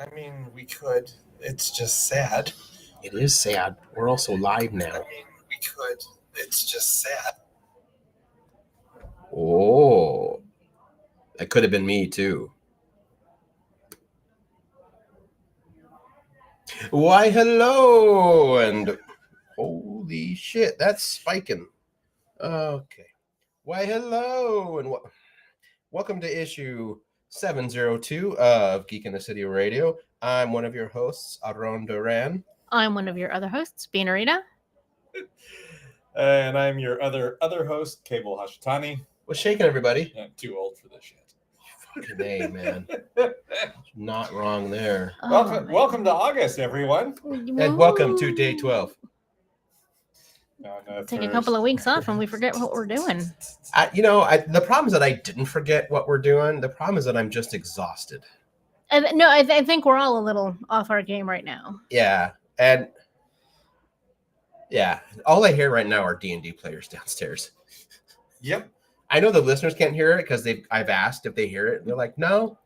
I mean, we could. It's just sad. It is sad. We're also live now. I mean, we could. It's just sad. Oh, that could have been me too. Why, hello, and holy shit, that's spiking. Okay. Why, hello, and welcome to issue 702 of Geek in the City Radio. I'm one of your hosts, Aron Duran. I'm one of your other hosts, Beanarita. And I'm your other host, Cable Hashitani. What's shaking, everybody? I'm too old for this shit. Fucking A, man. Not wrong there. Welcome to August, everyone. And welcome to day 12. Take a couple of weeks off and we forget what we're doing. The problem is that I didn't forget what we're doing. The problem is that I'm just exhausted. I think we're all a little off our game right now. Yeah. And yeah, all I hear right now are D&D players downstairs. Yep. I know the listeners can't hear it because I've asked if they hear it. And they're like, no.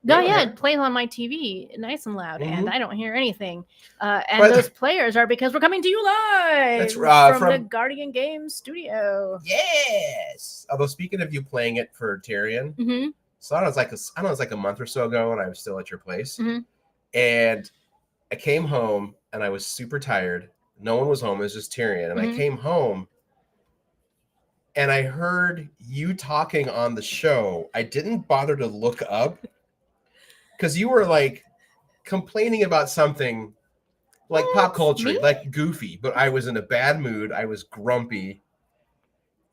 No, yeah, it plays on my TV nice and loud, and I don't hear anything. But those players are because we're coming to you live That's from the Guardian Games studio. Yes. Although speaking of you playing it for Tyrion, so it was like a month or so ago when I was still at your place, and I came home and I was super tired. No one was home. It was just Tyrion, and I came home. And I heard you talking on the show. I didn't bother to look up because you were like complaining about something like pop culture, like goofy, but I was in a bad mood. I was grumpy.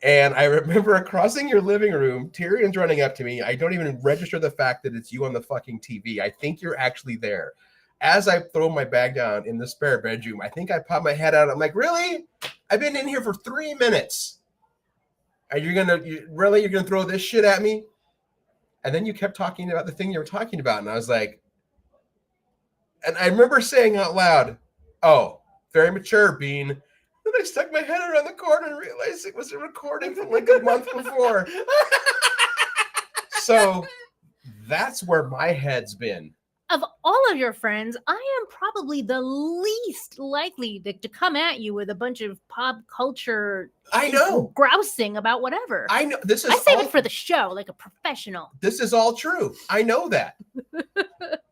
And I remember crossing your living room. Tyrion's running up to me. I don't even register the fact that it's you on the fucking TV. I think you're actually there. As I throw my bag down in the spare bedroom, I think I pop my head out. I'm like, really? I've been in here for 3 minutes. Are you're gonna throw this shit at me? And then you kept talking about the thing you were talking about, and I was like, and I remember saying out loud, "Oh, very mature, Bean." Then I stuck my head around the corner and realized it was a recording from like a month before. So that's where my head's been. Of all of your friends, I am probably the least likely to come at you with a bunch of pop culture. I know. Grousing about whatever. I know. I save it for the show, like a professional. This is all true. I know that.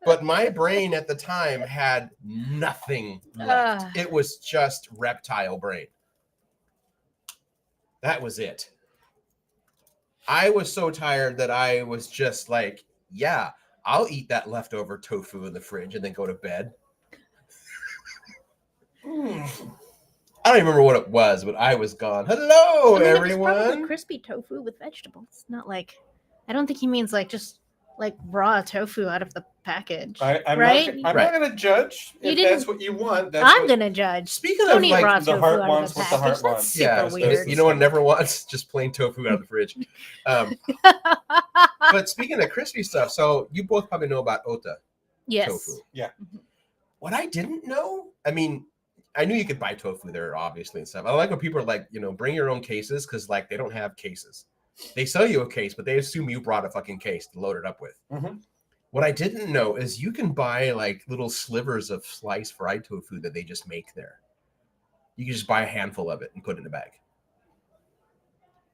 But my brain at the time had nothing left. It was just reptile brain. That was it. I was so tired that I was just like, yeah, I'll eat that leftover tofu in the fridge and then go to bed. I don't even remember what it was, but I was gone. Hello, everyone. It's probably crispy tofu with vegetables. Not like, I don't think he means like just like raw tofu out of the package. I'm right? not going to judge if that's what you want. I'm going to judge. Speaking don't of eat like raw the tofu heart out wants of the what the package. heart wants. That's super weird. You know what never wants? Just plain tofu out of the fridge. But speaking of crispy stuff, so you both probably know about Ota tofu. Yeah. What I didn't know, I mean, I knew you could buy tofu there, obviously, and stuff. I like when people are like, bring your own cases, because like they don't have cases. They sell you a case, but they assume you brought a fucking case to load it up with. What I didn't know is you can buy like little slivers of sliced fried tofu that they just make there. You can just buy a handful of it and put it in a bag.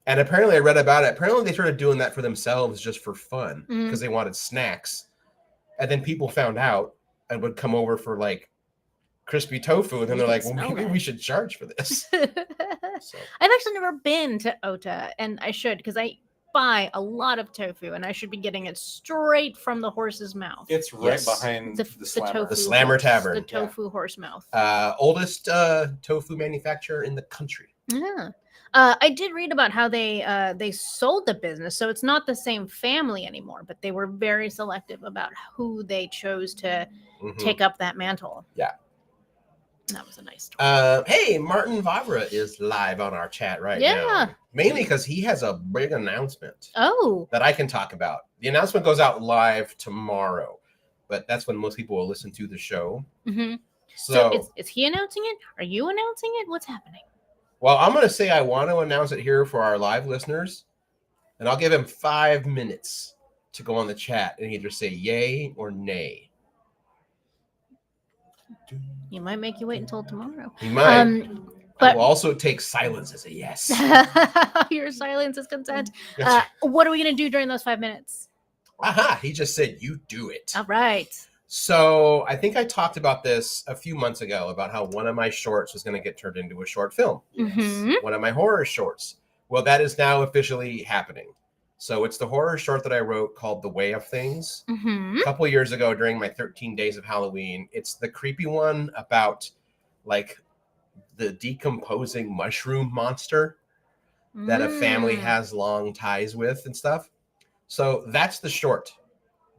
And apparently I read about it. Apparently they started doing that for themselves just for fun because they wanted snacks. And then people found out and would come over for like crispy tofu. And then they're like, well, maybe we should charge for this. So. I've actually never been to Ota, and I should, because I buy a lot of tofu and I should be getting it straight from the horse's mouth. It's right behind the Slammer. The Slammer Tavern. The tofu horse mouth. Oldest tofu manufacturer in the country. Yeah. I did read about how they sold the business, so it's not the same family anymore, but they were very selective about who they chose to take up that mantle. Yeah. That was a nice story. Hey, Martin Vavra is live on our chat right now. Mainly because he has a big announcement that I can talk about. The announcement goes out live tomorrow, but that's when most people will listen to the show. So is he announcing it? Are you announcing it? What's happening? Well, I'm going to say I want to announce it here for our live listeners, and I'll give him 5 minutes to go on the chat and either say yay or nay. You might make you wait until tomorrow. He might. But I will also take silence as a yes. Your silence is consent. That's- What are we going to do during those 5 minutes? Aha, he just said, you do it. All right. So I think I talked about this a few months ago about how one of my shorts was going to get turned into a short film. Mhm. One of my horror shorts. Well, that is now officially happening. So it's the horror short that I wrote called The Way of Things. Mhm. A couple of years ago during my 13 days of Halloween. It's the creepy one about like the decomposing mushroom monster that a family has long ties with and stuff. So that's the short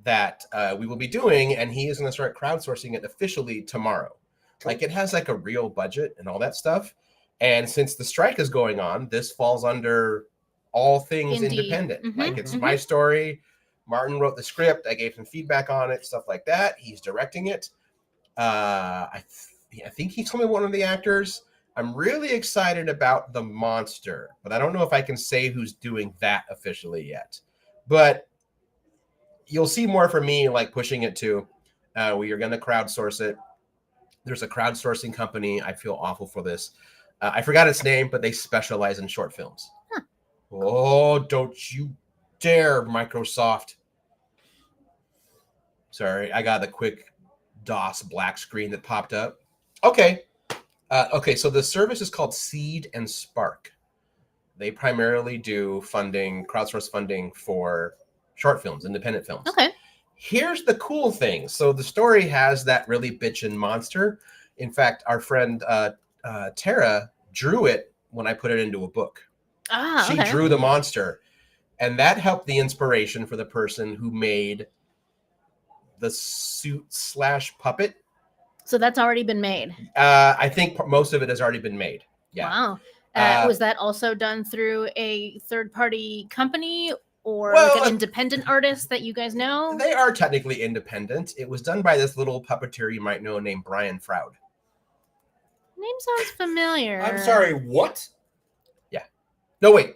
that we will be doing, and he is going to start crowdsourcing it officially tomorrow. Cool. Like it has like a real budget and all that stuff. And since the strike is going on, this falls under all things independent. Mm-hmm. Like it's my story. Martin wrote the script. I gave him feedback on it, stuff like that. He's directing it. I think he told me one of the actors. I'm really excited about the monster, but I don't know if I can say who's doing that officially yet. But you'll see more from me, like pushing it to. We are going to crowdsource it. There's a crowdsourcing company. I feel awful for this. I forgot its name, but they specialize in short films. Huh. Oh, don't you dare, Microsoft. Sorry, I got a quick DOS black screen that popped up. Okay. So the service is called Seed and Spark. They primarily do crowdsource funding for short films, independent films. Okay. Here's the cool thing. So the story has that really bitchin' monster. In fact, our friend Tara drew it when I put it into a book. She drew the monster, and that helped the inspiration for the person who made the suit/puppet. So that's already been made. I think most of it has already been made. Yeah. Wow. Was that also done through a third-party company or like an independent artist that you guys know? They are technically independent. It was done by this little puppeteer you might know named Brian Froud. Name sounds familiar. I'm sorry, what? Yeah. No, wait.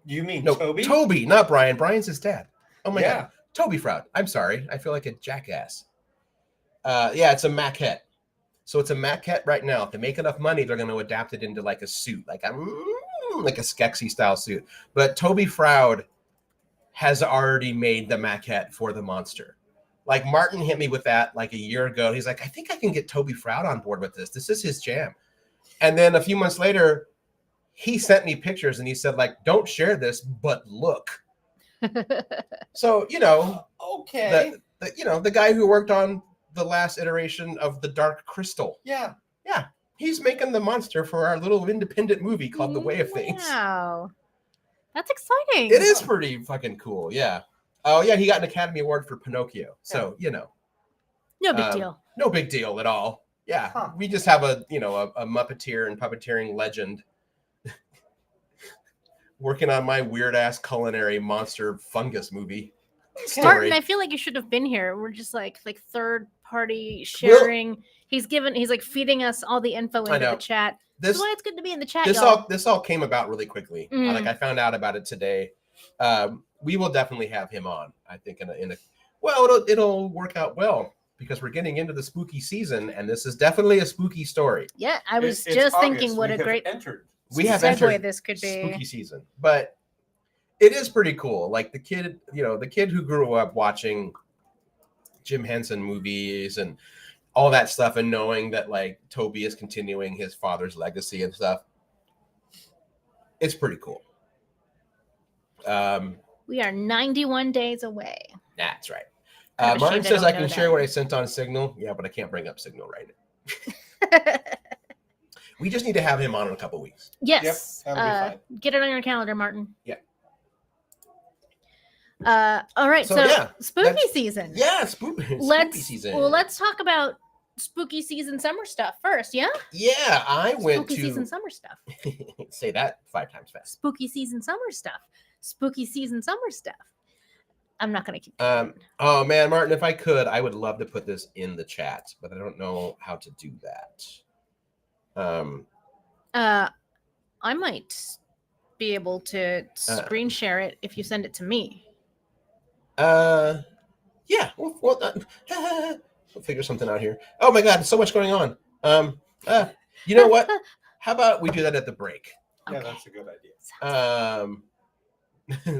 You mean no, Toby? Toby, not Brian. Brian's his dad. Oh my God. Toby Froud. I'm sorry. I feel like a jackass. It's a maquette. So it's a maquette right now. If they make enough money, they're going to adapt it into like a suit, like a Skeksis style suit. But Toby Froud has already made the maquette for the monster. Like Martin hit me with that like a year ago. He's like, I think I can get Toby Froud on board with this. This is his jam. And then a few months later, he sent me pictures and he said, like, don't share this, but look. So, okay. The guy who worked on the last iteration of The Dark Crystal. Yeah. He's making the monster for our little independent movie called The Way of Things. Wow. That's exciting. It is pretty fucking cool. Yeah. Oh, yeah. He got an Academy Award for Pinocchio. So, No big deal. No big deal at all. Yeah. Huh. We just have a Muppeteer and puppeteering legend working on my weird ass culinary monster fungus movie. Martin, I feel like you should have been here. We're just like third party sharing. Well, he's like feeding us all the info into the chat. That's why it's good to be in the chat. This all came about really quickly. Like I found out about it today. We will definitely have him on. I think it'll work out well because we're getting into the spooky season, and this is definitely a spooky story. Yeah, I was just thinking what a great segue this could be. Spooky season, but it is pretty cool. Like the kid who grew up watching Jim Henson movies and all that stuff, and knowing that like Toby is continuing his father's legacy and stuff. It's pretty cool. We are 91 days away. That's right. Martin says I can share what I sent on Signal. Yeah, but I can't bring up Signal right now. We just need to have him on in a couple weeks. Yes. Yep, that'll be fine. Get it on your calendar, Martin. Yeah. All right. So spooky season. Yeah, spooky season. Well, let's talk about spooky season summer stuff first. Yeah. Yeah, I went to spooky season summer stuff. Say that 5 times fast. Spooky season summer stuff. Spooky season summer stuff. I'm not gonna keep. Oh man, Martin, if I could, I would love to put this in the chat, but I don't know how to do that. I might be able to screen share it if you send it to me. Yeah. Well, We'll figure something out here. Oh my God, so much going on. You know what? How about we do that at the break? Yeah, that's a good idea.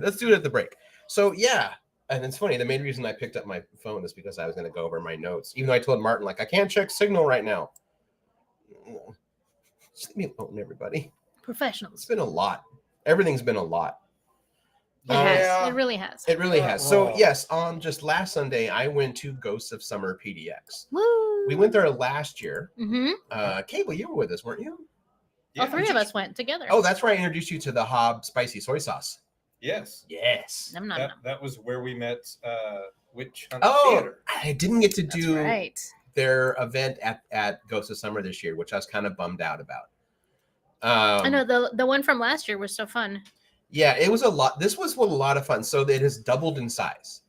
Let's do it at the break. So yeah, and it's funny. The main reason I picked up my phone is because I was going to go over my notes. Even though I told Martin, like, I can't check Signal right now. Just leave me alone, everybody. Professionals. It's been a lot. Everything's been a lot. It has. It really has. It really has. So yes, on just last Sunday, I went to Ghosts of Summer PDX. Woo! We went there last year. Mm-hmm. Cable, you were with us, weren't you? Yeah. All three of us went together. Oh, that's right. I introduced you to the Hob spicy soy sauce. Yes. Yes. That was where we met Witch Hunt Oh, Theater. I didn't get to do right. their event at Ghosts of Summer this year, which I was kind of bummed out about. I know the one from last year was so fun. Yeah, it was a lot. This was a lot of fun. So it has doubled in size.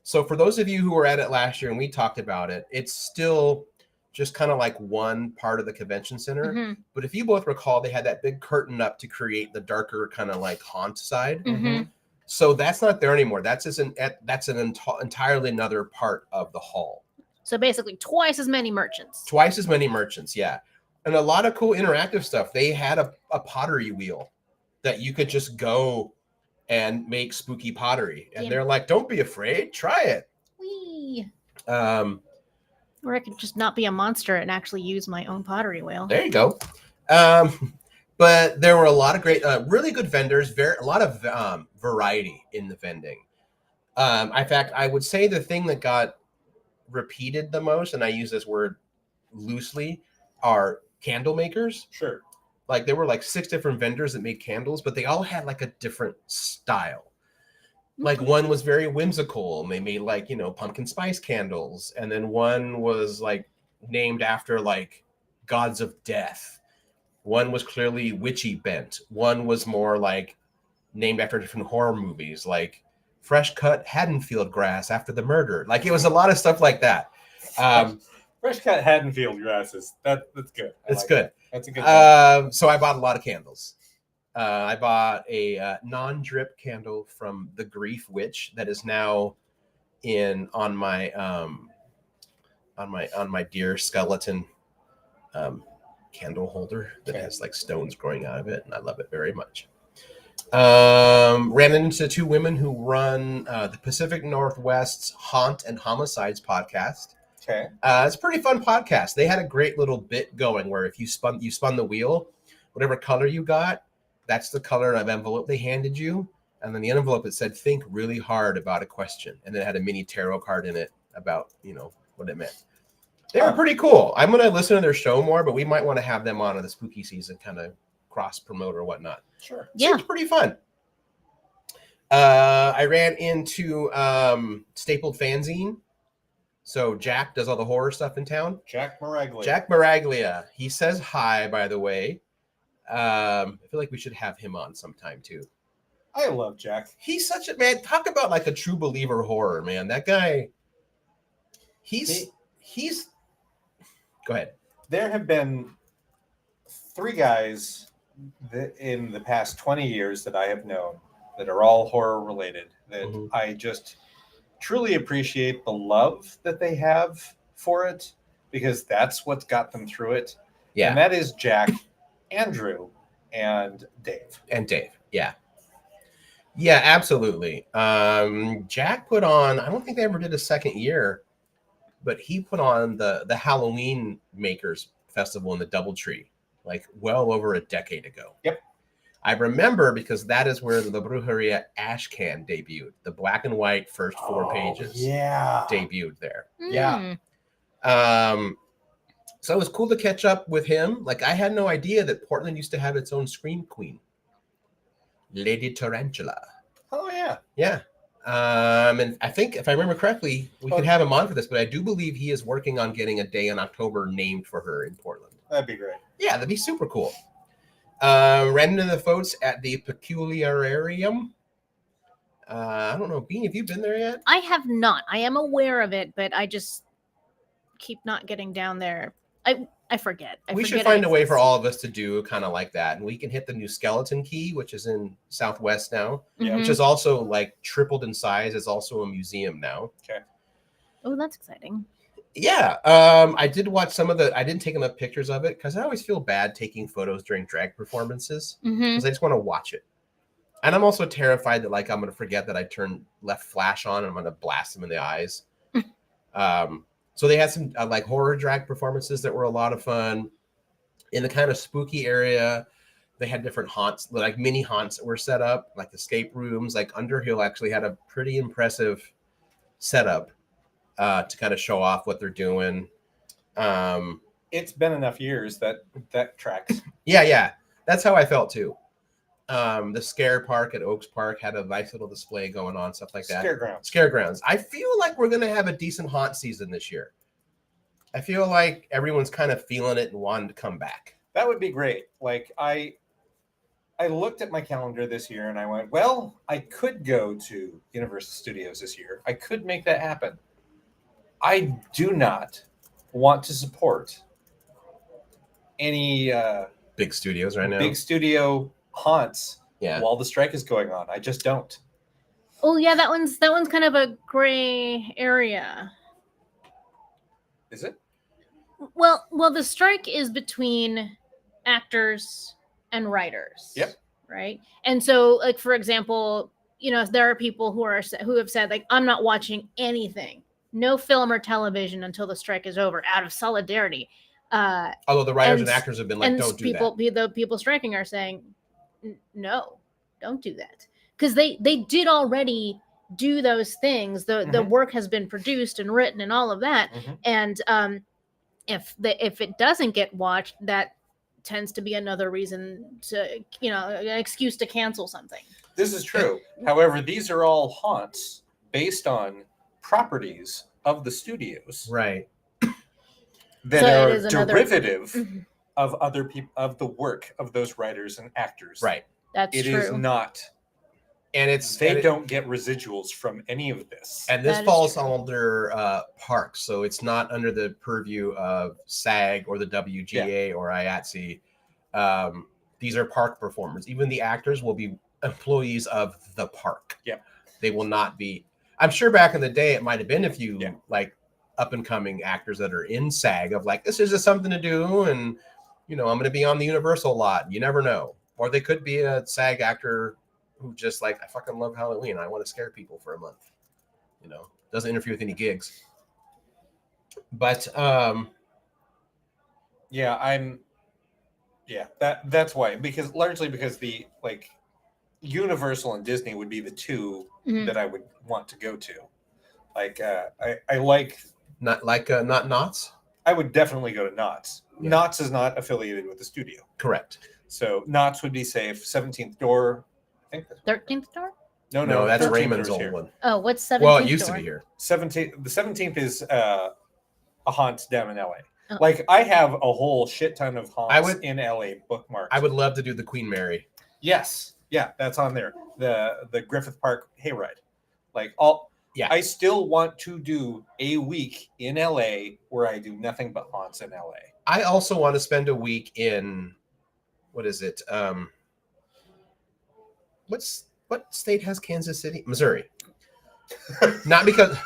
So for those of you who were at it last year and we talked about it, it's still just kind of like one part of the convention center. Mm-hmm. But if you both recall, they had that big curtain up to create the darker kind of like haunt side. Mm-hmm. So that's not there anymore. That's entirely another part of the hall. So basically twice as many merchants. Twice as many merchants, yeah. And a lot of cool interactive stuff. They had a pottery wheel that you could just go and make spooky pottery. And they're like, don't be afraid, try it. Whee. Or I could just not be a monster and actually use my own pottery wheel. There you go. But there were a lot of great, really good vendors, a lot of variety in the vending. In fact, I would say the thing that got repeated the most, and I use this word loosely, are candle makers. Sure. Like there were like 6 different vendors that made candles, but they all had like a different style. Like one was very whimsical and they made like, pumpkin spice candles. And then one was like named after like gods of death. One was clearly witchy bent. One was more like named after different horror movies, like fresh cut Haddonfield grass after the murder. Like it was a lot of stuff like that. Fresh cut Haddonfield grasses. That's good. It's good. That's a good so I bought a lot of candles. I bought a non-drip candle from the Grief Witch that is now on my deer skeleton candle holder that has like stones growing out of it, and I love it very much. Ran into 2 women who run the Pacific Northwest's Haunt and Homicides podcast. Okay. It's a pretty fun podcast. They had a great little bit going where if you spun the wheel, whatever color you got, that's the color of envelope they handed you. And then the envelope, it said, think really hard about a question. And it had a mini tarot card in it about, what it meant. They were pretty cool. I'm going to listen to their show more, but we might want to have them on in the spooky season, kind of cross promote or whatnot. Sure. Yeah. It's pretty fun. I ran into Stapled Fanzine. So Jack does all the horror stuff in town. Jack Maraglia. Jack Maraglia. He says hi, by the way. I feel like we should have him on sometime too. I love Jack. He's such a man. Talk about like a true believer horror, man. That guy. He's. Go ahead. There have been 3 guys in the past 20 years that I have known that are all horror related that I just truly appreciate the love that they have for it, because that's what's got them through it. Yeah. And that is Jack, Andrew, and Dave. Yeah. Yeah, absolutely. Jack put on, I don't think they ever did a second year, but he put on the Halloween Makers Festival in the Doubletree, like well over a decade ago. Yep. I remember because that is where the Brujeria Ash Can debuted. The black and white first 4 pages debuted there. Yeah. So it was cool to catch up with him. Like I had no idea that Portland used to have its own Scream Queen, Lady Tarantula. Oh yeah. Yeah. And I think if I remember correctly, we could have him on for this, but I do believe he is working on getting a day in October named for her in Portland. That'd be great. Yeah, that'd be super cool. Ran into the folks at the Peculiararium. I don't know, Bean, have you been there yet? I have not. I am aware of it, but I just keep not getting down there. I forget. We should find a way for all of us to do kind of like that. And we can hit the new Skeleton Key, which is in Southwest now, which is also like tripled in size. It's also a museum now. Okay. Oh, that's exciting. Yeah, I did watch some of the. I didn't take enough pictures of it because I always feel bad taking photos during drag performances because I just want to watch it. And I'm also terrified that like I'm gonna forget that I turned left flash on and I'm gonna blast them in the eyes. So they had some like horror drag performances that were a lot of fun. In the kind of spooky area, they had different haunts, like mini haunts that were set up, like escape rooms. Like Underhill actually had a pretty impressive setup to kind of show off what they're doing. It's been enough years that tracks. Yeah, that's how I felt too. The Scare Park at Oaks Park had a nice little display going on, stuff like that. Scaregrounds. I feel like we're gonna have a decent haunt season this year. I feel like everyone's kind of feeling it and wanting to come back. That would be great. Like I looked at my calendar this year and I went, well, I could go to Universal Studios this year. I could make that happen. I do not want to support any big studios right now. Big studio haunts while the strike is going on. I just don't. Oh yeah, that one's kind of a gray area. Is it? Well, the strike is between actors and writers. Yep. Right. And so, like for example, there are people who have said like, I'm not watching anything, no film or television until the strike is over, out of solidarity. Although the writers and actors have been like, don't do that. The people striking are saying, no, don't do that, because they did already do those things. The work has been produced and written and all of that, and if it doesn't get watched, that tends to be another reason to an excuse to cancel something. This is true. However, these are all haunts based on properties of the studios, right? That are derivative of other people, of the work of those writers and actors. Right. That's true. It is not. And they don't get residuals from any of this. And this falls under parks, so it's not under the purview of SAG or the WGA or IATSE. These are park performers. Even the actors will be employees of the park. Yeah. They will not be. I'm sure back in the day it might have been a few like up and coming actors that are in SAG of like, this is just something to do, and I'm going to be on the Universal lot. You never know. Or they could be a SAG actor who just like, I fucking love Halloween. I want to scare people for a month. Doesn't interfere with any gigs. But that's why, largely because the like Universal and Disney would be the two that I would want to go to. Like I like not Knott's. I would definitely go to Knott's. Yeah. Knott's is not affiliated with the studio. Correct. So Knott's would be safe. 17th Door. I think 13th Door? No, that's Raymond's old one. Oh, what's 17th? Well, it used to be here. The 17th is a haunt down in LA. Oh. Like I have a whole shit ton of haunts in LA bookmarked. I would love to do the Queen Mary. Yes. Yeah, that's on there. The Griffith Park hayride. Like all I still want to do a week in LA where I do nothing but haunts in LA. I also want to spend a week in what is it? What state has Kansas City? Missouri. Not because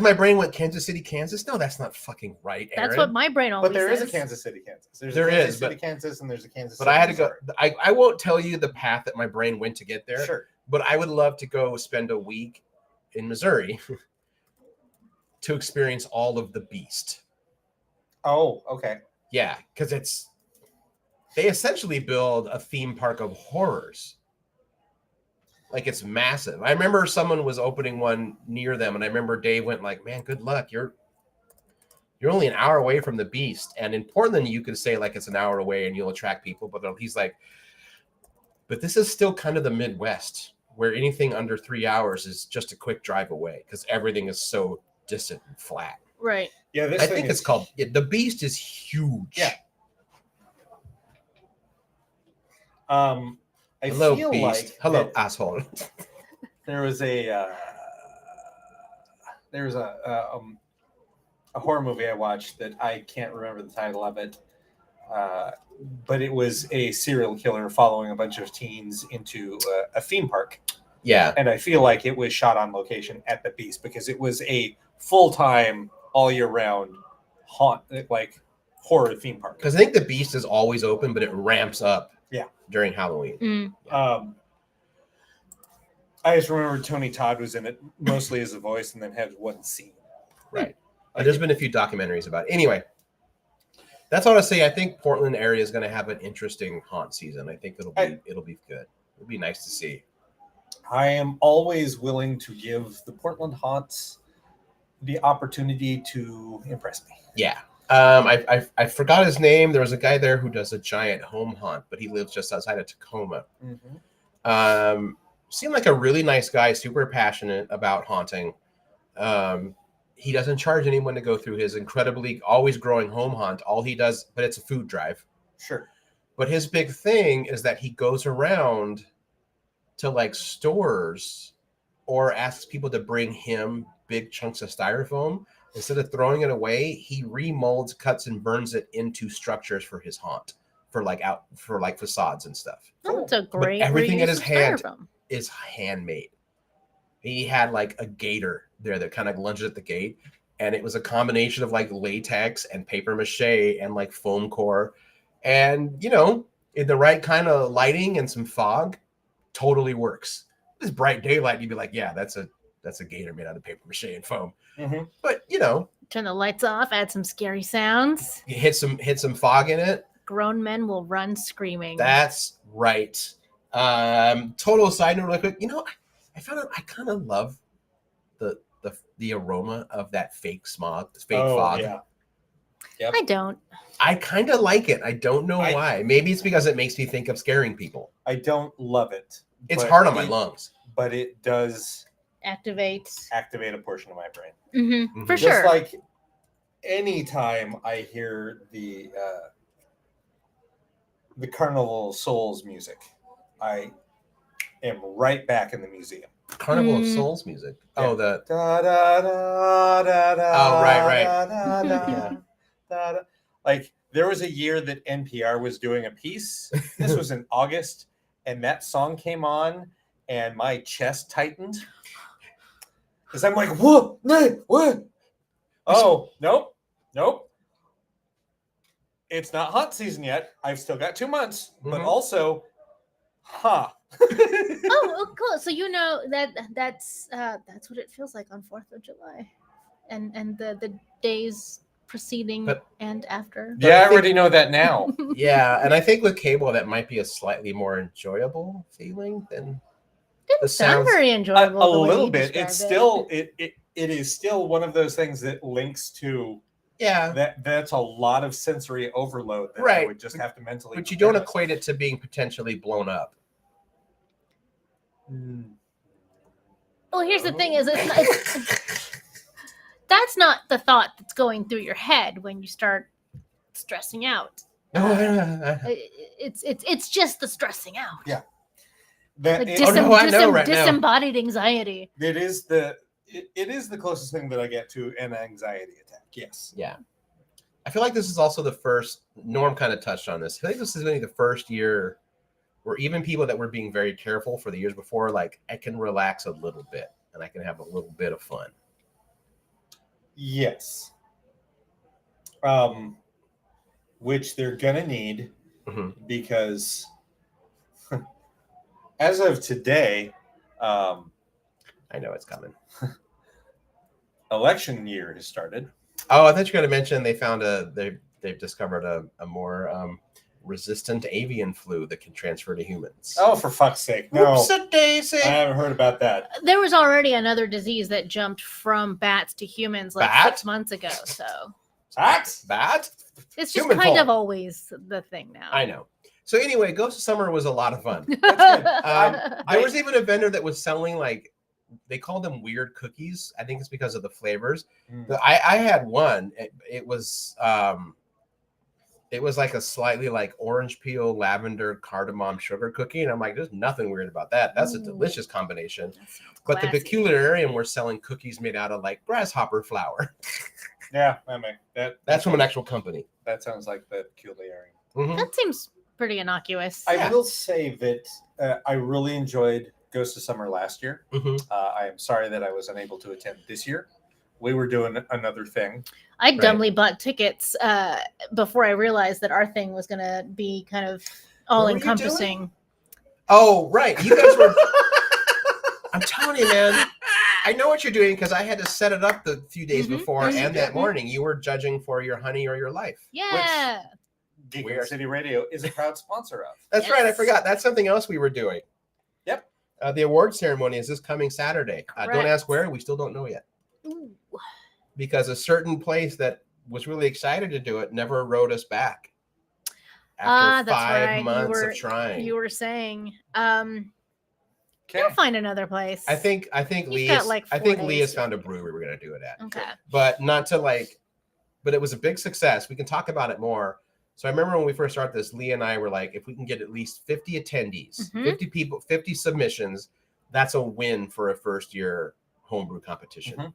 my brain went Kansas City, Kansas. No, that's not fucking right, Aaron. That's what my brain always says. But there is a Kansas City, Kansas. There's a Kansas City, Kansas, and there's a Kansas City. But I had to go. I won't tell you the path that my brain went to get there. Sure. But I would love to go spend a week in Missouri to experience all of the Beast. Oh, okay. Yeah, because they essentially build a theme park of horrors. Like it's massive. I remember someone was opening one near them, and I remember Dave went like, "Man, good luck. You're only an hour away from the Beast." And in Portland, you could say like it's an hour away and you'll attract people, but he's like, "But this is still kind of the Midwest, where anything under 3 hours is just a quick drive away because everything is so distant and flat." Right. Yeah, I think it's called the Beast is huge. Yeah. I Hello, feel Beast. like hello, asshole. There was a horror movie I watched that I can't remember the title of it, but it was a serial killer following a bunch of teens into a theme park. Yeah, and I feel like it was shot on location at the Beast because it was a full-time all year round haunt, like horror theme park. Because I think the Beast is always open, but it ramps up during Halloween. I just remember Tony Todd was in it mostly as a voice and then had one scene. Right. There's been a few documentaries about it. Anyway, that's all to say. I think Portland area is going to have an interesting haunt season. I think it'll be good. It'll be nice to see. I am always willing to give the Portland haunts the opportunity to impress me. Yeah. I forgot his name. There was a guy there who does a giant home haunt, but he lives just outside of Tacoma. Seemed like a really nice guy, super passionate about haunting. He doesn't charge anyone to go through his incredibly always growing home haunt. All he does, but it's a food drive. Sure. But his big thing is that he goes around to like stores or asks people to bring him big chunks of styrofoam. Instead of throwing it away, he remolds, cuts, and burns it into structures for his haunt, for facades and stuff. Oh, that's a great. But everything in his hand styrofoam. Is handmade. He had like a gator there that kind of lunged at the gate, and it was a combination of like latex and paper mache and like foam core, and in the right kind of lighting and some fog, totally works. This bright daylight, you'd be like, yeah, that's a gator made out of paper mache and foam. But turn the lights off, add some scary sounds. You hit some fog in it. Grown men will run screaming. That's right. Total side note, real quick. I found out I kind of love the aroma of that fake fog. Yeah. Yep. I don't. I kind of like it. I don't know why. Maybe it's because it makes me think of scaring people. I don't love it. It's hard on my lungs. But it does activate a portion of my brain. For Just sure. like anytime I hear the Carnival of Souls music, I am right back in the museum. Carnival of Souls music. Yeah. Oh, the da, da, da, da, da, oh, right. da, da, da, Yeah. da, da. Like there was a year that NPR was doing a piece. This was in August, and that song came on, and my chest tightened. Because I'm like, what? Oh, nope. It's not haunt season yet. I've still got 2 months, but also, Oh, cool. So that's what it feels like on 4th of July, and the days preceding and after. Yeah, I already know that now. Yeah, and I think with cable that might be a slightly more enjoyable feeling than Didn't sound very enjoyable. A little bit. It's still it is still one of those things that links to that's a lot of sensory overload that I would just have to mentally. But you don't equate it to being potentially blown up. Well, here's the thing: that's not the thought that's going through your head when you start stressing out. It's just the stressing out. Yeah. Disembodied anxiety. It is the closest thing that I get to an anxiety attack. Yes. Yeah. I feel like this is also the first. Norm kind of touched on this. I feel like this is maybe the first year where even people that were being very careful for the years before, like I can relax a little bit and I can have a little bit of fun. Yes. Which they're gonna need because as of today, I know it's coming. Election year has started. Oh, I thought you were going to mention they found they've discovered a more resistant avian flu that can transfer to humans. Oh, for fuck's sake! No, Oopsie-daisy. I haven't heard about that. There was already another disease that jumped from bats to humans 6 months ago. So bat? It's just kind of always the thing now. I know. So anyway, Ghost of Summer was a lot of fun. There was even a vendor that was selling they called them weird cookies. I think it's because of the flavors. I had one. It was like a slightly like orange peel, lavender, cardamom, sugar cookie, and I'm like, there's nothing weird about that. That's a delicious combination. But the peculiarism we're selling cookies made out of like grasshopper flour. Yeah, that's from an actual company. That sounds like the peculiarity. That seems pretty innocuous. I will say that I really enjoyed Ghost of Summer last year. I am sorry that I was unable to attend this year we were doing another thing. I dumbly bought tickets before I realized that our thing was going to be kind of all encompassing. Oh, right. You guys were. I'm telling you, man. I know what you're doing because I had to set it up the few days before and that morning. You were judging for Your Honey or Your Life. Yeah. Which Geek City Radio is a proud sponsor of. That's right. I forgot. That's something else we were doing. Yep. The award ceremony is this coming Saturday. Don't ask where. We still don't know yet. Ooh. Because a certain place that was really excited to do it never wrote us back. After 5 months of trying. You were saying, you'll find another place. I think Lee has found a brewery we're gonna do it at. Okay. But not to but it was a big success. We can talk about it more. So I remember when we first started this, Lee and I were like, if we can get at least 50 attendees, 50 people, 50 submissions, that's a win for a first year homebrew competition.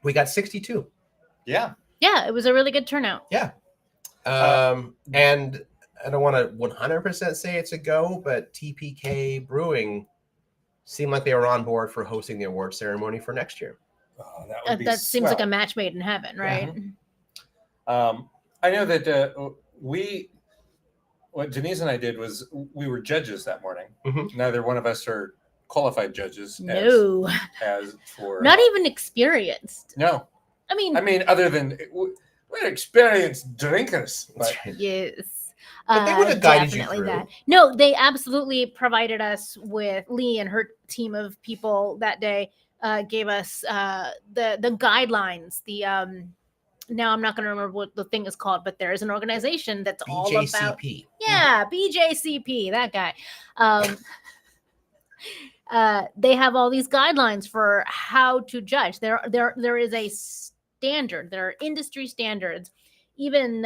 We got 62. Yeah. Yeah, it was a really good turnout. Yeah. And I don't want to 100% say it's a go, but TPK Brewing seemed like they were on board for hosting the award ceremony for next year. Oh, that seems like a match made in heaven, right? Yeah. I know that what Denise and I did was we were judges that morning. Neither one of us are qualified judges. No. As for not even experienced. No. I mean, other than we're experienced drinkers. But yes. But they would have guided you through. That. No, they absolutely provided us with Lee and her team of people that day. Gave us the guidelines. The now I'm not going to remember what the thing is called, but there is an organization that's all about BJCP. That guy. They have all these guidelines for how to judge. There is a standard. There are industry standards, even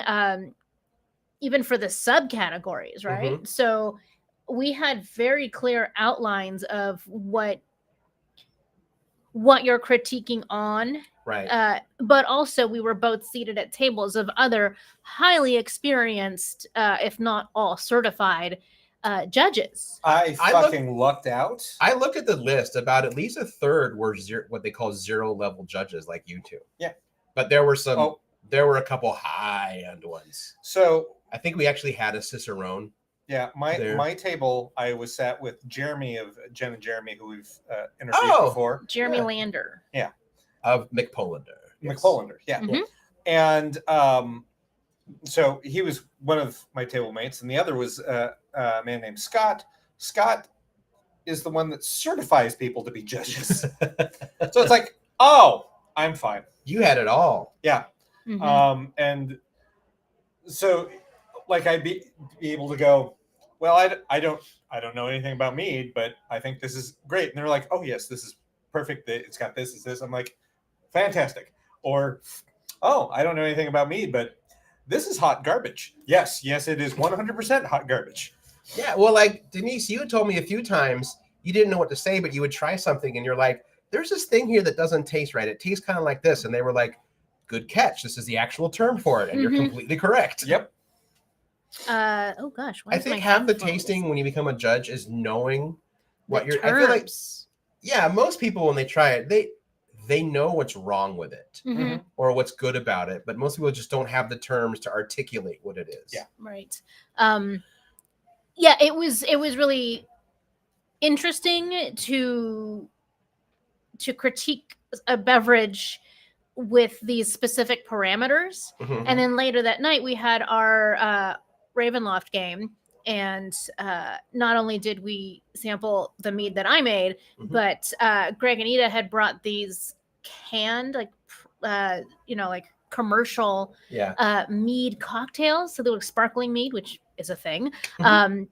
for the subcategories, right? So we had very clear outlines of what you're critiquing on, right? But also we were both seated at tables of other highly experienced, if not all certified, judges. I lucked out. I looked at the list. About at least a third were what they call zero level judges, like you two. Yeah, but there were some. There were a couple high end ones. So I think we actually had a cicerone. Yeah, my table, I was sat with Jeremy of Jen and Jeremy, who we've interviewed before. Jeremy Lander. Yeah. Of McPolander. Yes. McPolander, yeah. And so he was one of my table mates, and the other was a man named Scott. Scott is the one that certifies people to be judges. So it's like, oh, I'm fine. You had it all. Yeah. And so like I'd be able to go, well, I don't know anything about mead, but I think this is great. And they're like, oh yes, this is perfect. It's got this, this. I'm like, fantastic. Or, oh, I don't know anything about mead, but this is hot garbage. Yes, it is 100% hot garbage. Yeah, well, like Denise, you had told me a few times you didn't know what to say, but you would try something and you're like, there's this thing here that doesn't taste right. It tastes kind of like this. And they were like, good catch. This is the actual term for it. And you're completely correct. Yep. Oh gosh. I think half the tasting when you become a judge is knowing what you're. Terms. I feel like, yeah, most people when they try it, they know what's wrong with it or what's good about it, but most people just don't have the terms to articulate what it is. Yeah. Right. Yeah, it was really interesting to critique a beverage with these specific parameters. And then later that night we had our Ravenloft game, and not only did we sample the mead that I made, but Greg and Ida had brought these canned like commercial mead cocktails. So they were sparkling mead, which is a thing. And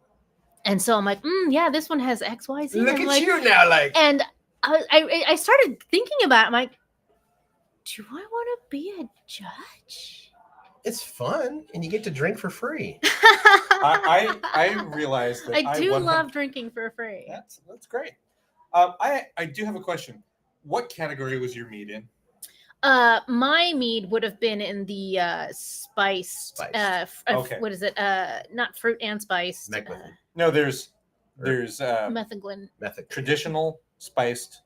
so I'm like, yeah, this one has XYZ. Look at you now, like. And I started thinking about it. I'm like, do I want to be a judge? It's fun, and you get to drink for free. I realized that I do love drinking for free. That's great. I do have a question. What category was your mead in? My mead would have been in the spiced. Okay. What is it? Not fruit and spiced. No, there's Methaglin. traditional spiced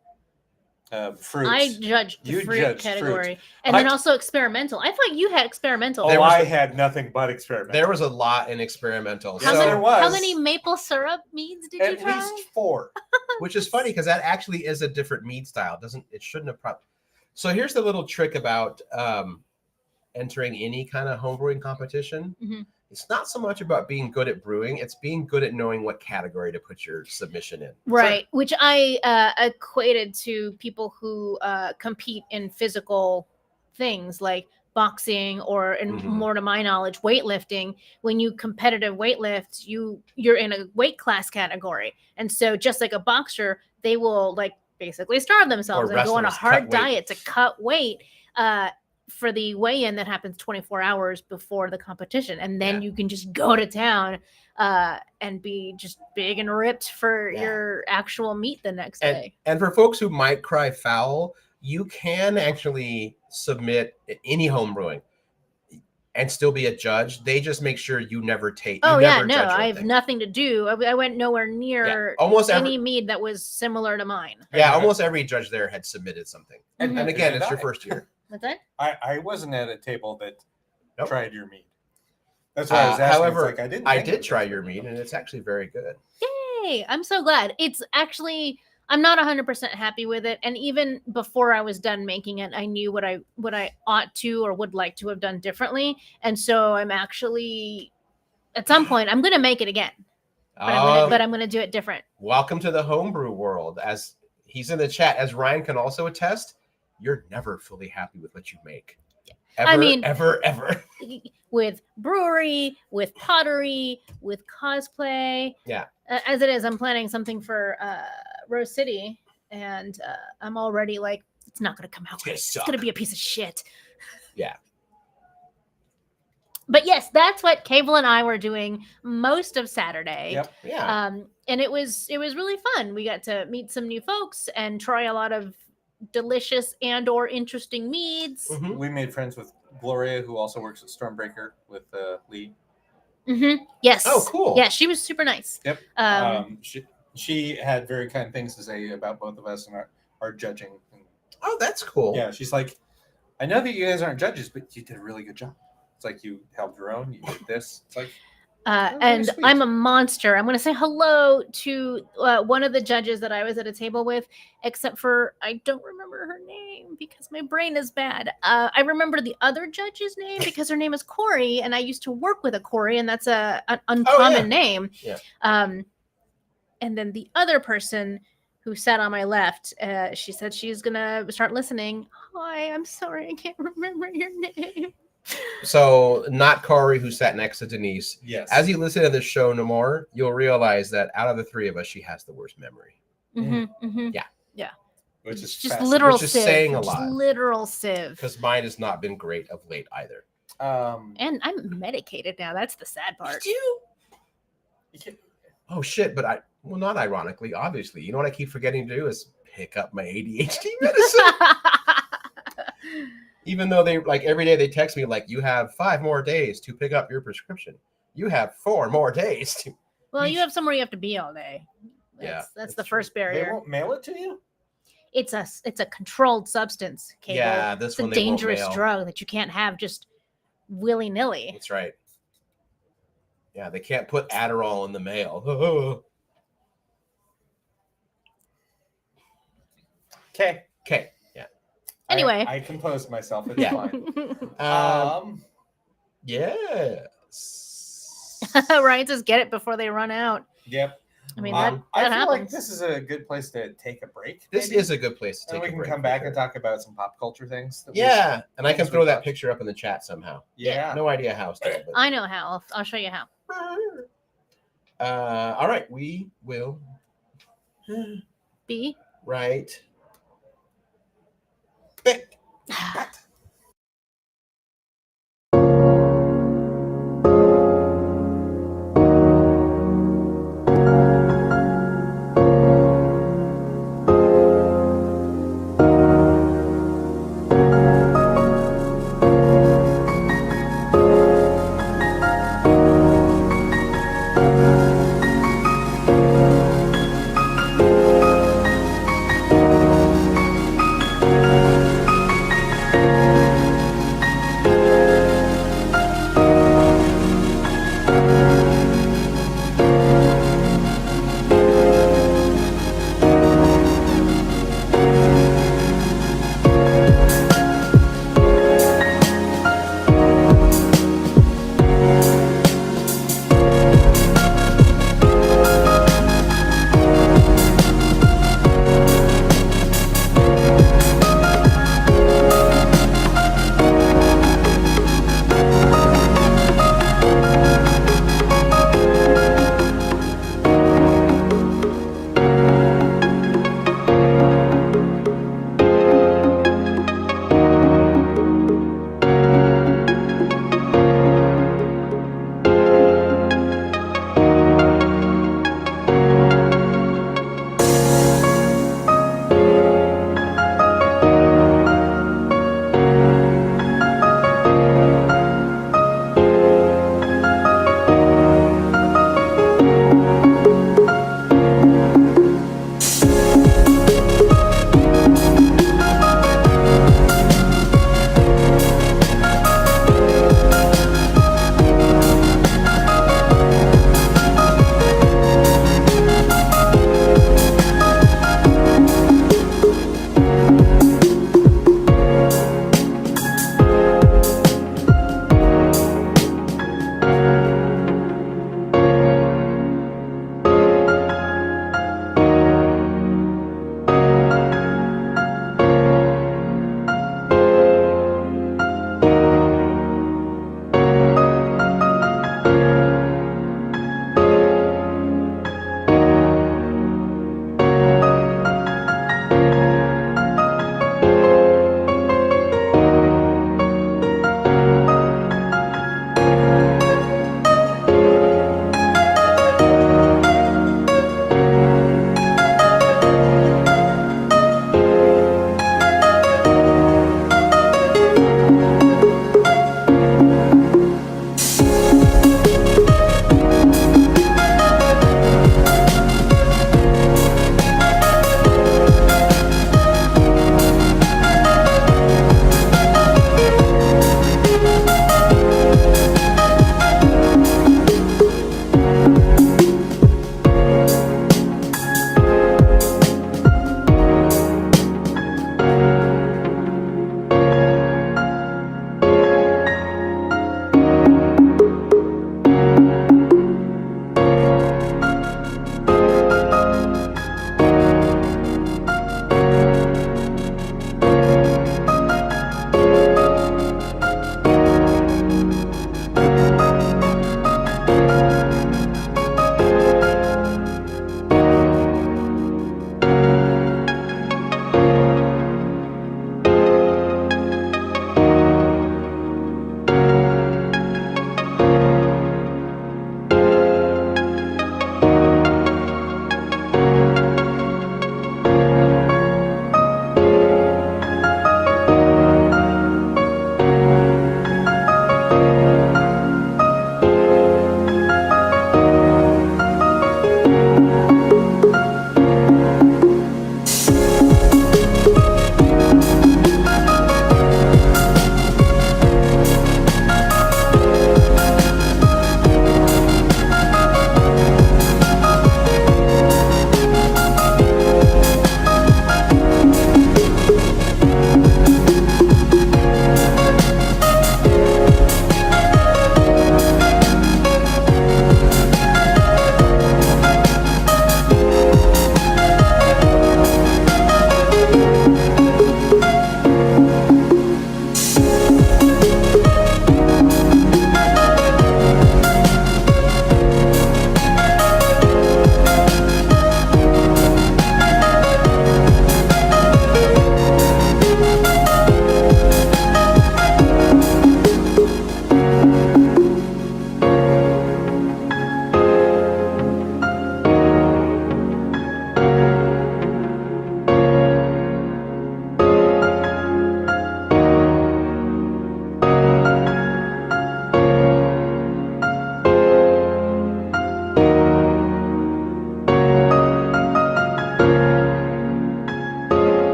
fruits. I judged the You fruit judged category, fruit. and then also experimental. I thought you had experimental. There Oh, was I a- had nothing but experimental. There was a lot in experimental. Yes, How there many, was. how many maple syrup meads did you At try? least 4. Which is funny because that actually is a different mead style. It shouldn't have. So here's the little trick about entering any kind of homebrewing competition. Mhm. It's not so much about being good at brewing; it's being good at knowing what category to put your submission in. Right, which I equated to people who compete in physical things like boxing or, and Mhm. more to my knowledge, weightlifting. When you competitive weightlift, you're in a weight class category, and so just like a boxer, they will like basically starve themselves Or and go on a wrestlers hard cut weight. diet to cut weight. For the weigh-in that happens 24 hours before the competition, and then Yeah. you can just go to town and be just big and ripped for Yeah. your actual meet the next day. And for folks who might cry foul, you can actually submit any home brewing and still be a judge. They just make sure you never take. Oh you yeah, never no, judge your I own have thing. nothing to do. I went nowhere near Almost every any mead that was similar to mine. almost every judge there had submitted something. Mhm. And again, Did it's your I? first year. What's that? I wasn't at a table that Nope. tried your mead. That's why I was asking. However, it's like, I think did of try this your one. mead, and it's actually very good. Yay! I'm so glad. It's actually, I'm not 100% happy with it, and even before I was done making it, I knew what I ought to or would like to have done differently, and so I'm actually, at some point, I'm going to make it again, but I'm going to do it different. Welcome to the homebrew world. As he's in the chat, as Ryan can also attest, you're never fully happy with what you make. Ever, I mean, ever. With brewery, with pottery, with cosplay. Yeah. As it is, I'm planning something for Rose City, and I'm already like, it's not going to come out great. It's going to be a piece of shit. Yeah. But yes, that's what Cable and I were doing most of Saturday. Yep. Yeah. And it was really fun. We got to meet some new folks and try a lot of delicious and or interesting meads. Mhm. We made friends with Gloria, who also works at Stormbreaker with Lee. Mm-hmm. Yes. Oh, cool. Yeah, she was super nice. Yep. She had very kind things to say about both of us and our judging. Oh, that's cool. Yeah, she's like, I know that you guys aren't judges, but you did a really good job. It's like you held your own. You did this. It's like, and sweet. I'm a monster. I'm going to say hello to one of the judges that I was at a table with, except for I don't remember her name because my brain is bad. I remember the other judge's name because her name is Corey, and I used to work with a Corey, and that's an uncommon name. Yeah. And then the other person who sat on my left, she said she's going to start listening. Hi, I'm sorry, I can't remember your name. So, not Corey, who sat next to Denise. yes. As you listen to this show no more, you'll realize that out of the three of us, she has the worst memory. Mm-hmm, mm-hmm. Yeah. Which is just fascinating. literal Which is sieve. saying a Just lot. literal sieve. Because mine has not been great of late either. And I'm medicated now. That's the sad part. You? Oh, shit. But not ironically, obviously. You know what I keep forgetting to do is pick up my ADHD medicine. Even though they, like, every day they text me, like, you have 5 more days to pick up your prescription. You have 4 more days to. Well, you have somewhere you have to be all day. That's that's the true. first They barrier. won't mail it to you? It's a controlled substance, Cable. Yeah, this it's a one they won't dangerous mail. drug that you can't have just willy-nilly. That's right. Yeah, they can't put Adderall in the mail. Okay. Okay. Yeah. Anyway. I composed myself. It's Yeah. fine. Yes. Ryan says get it before they run out. Yep. I mean, I that feel happens. like this is a good place to take a break. This maybe. is a good place to And take we a can break. come for back sure. and talk about some pop culture things. that we- Yeah, and I can things we throw that watched. picture up in the chat somehow. Yeah. No idea how still, but I know how. I'll show you how. all right, we will B. right back.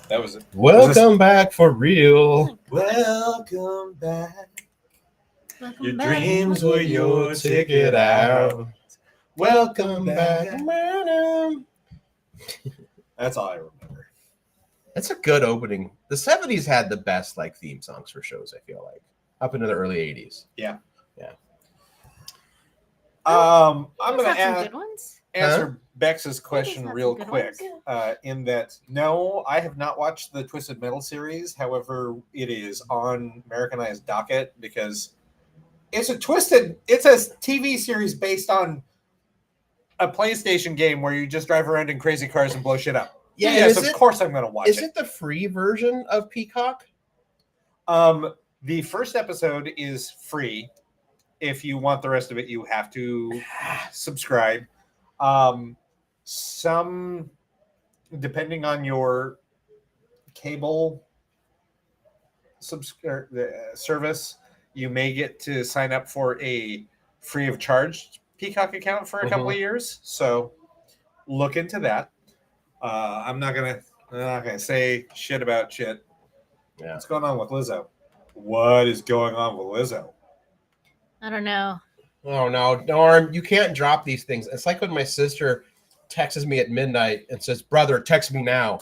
That was it. Welcome back for real. Welcome back. Welcome Your back. dreams were your ticket out. Welcome back. That's all I remember. It's a good opening. The 70s had the best like theme songs for shows, I feel like. Up into the early 80s. Yeah. Yeah. I'm These gonna have some good ones. answer Bex's question have real some good quick. ones, In that, no, I have not watched the Twisted Metal series. However, it is on Americanized docket because it's a TV series based on a PlayStation game where you just drive around in crazy cars and blow shit up. Yeah, Yes, of course I'm gonna watch Is it. it the free version of Peacock? The first episode is free. If you want the rest of it, you have to subscribe. Some, depending on your cable service, you may get to sign up for a free of charge Peacock account for a couple of years. So look into that. I'm not gonna say shit about shit. Yeah. What's going on with Lizzo? What is going on with Lizzo? I don't know. Oh no, Norm, you can't drop these things. It's like when my sister texts me at midnight and says, "Brother, text me now."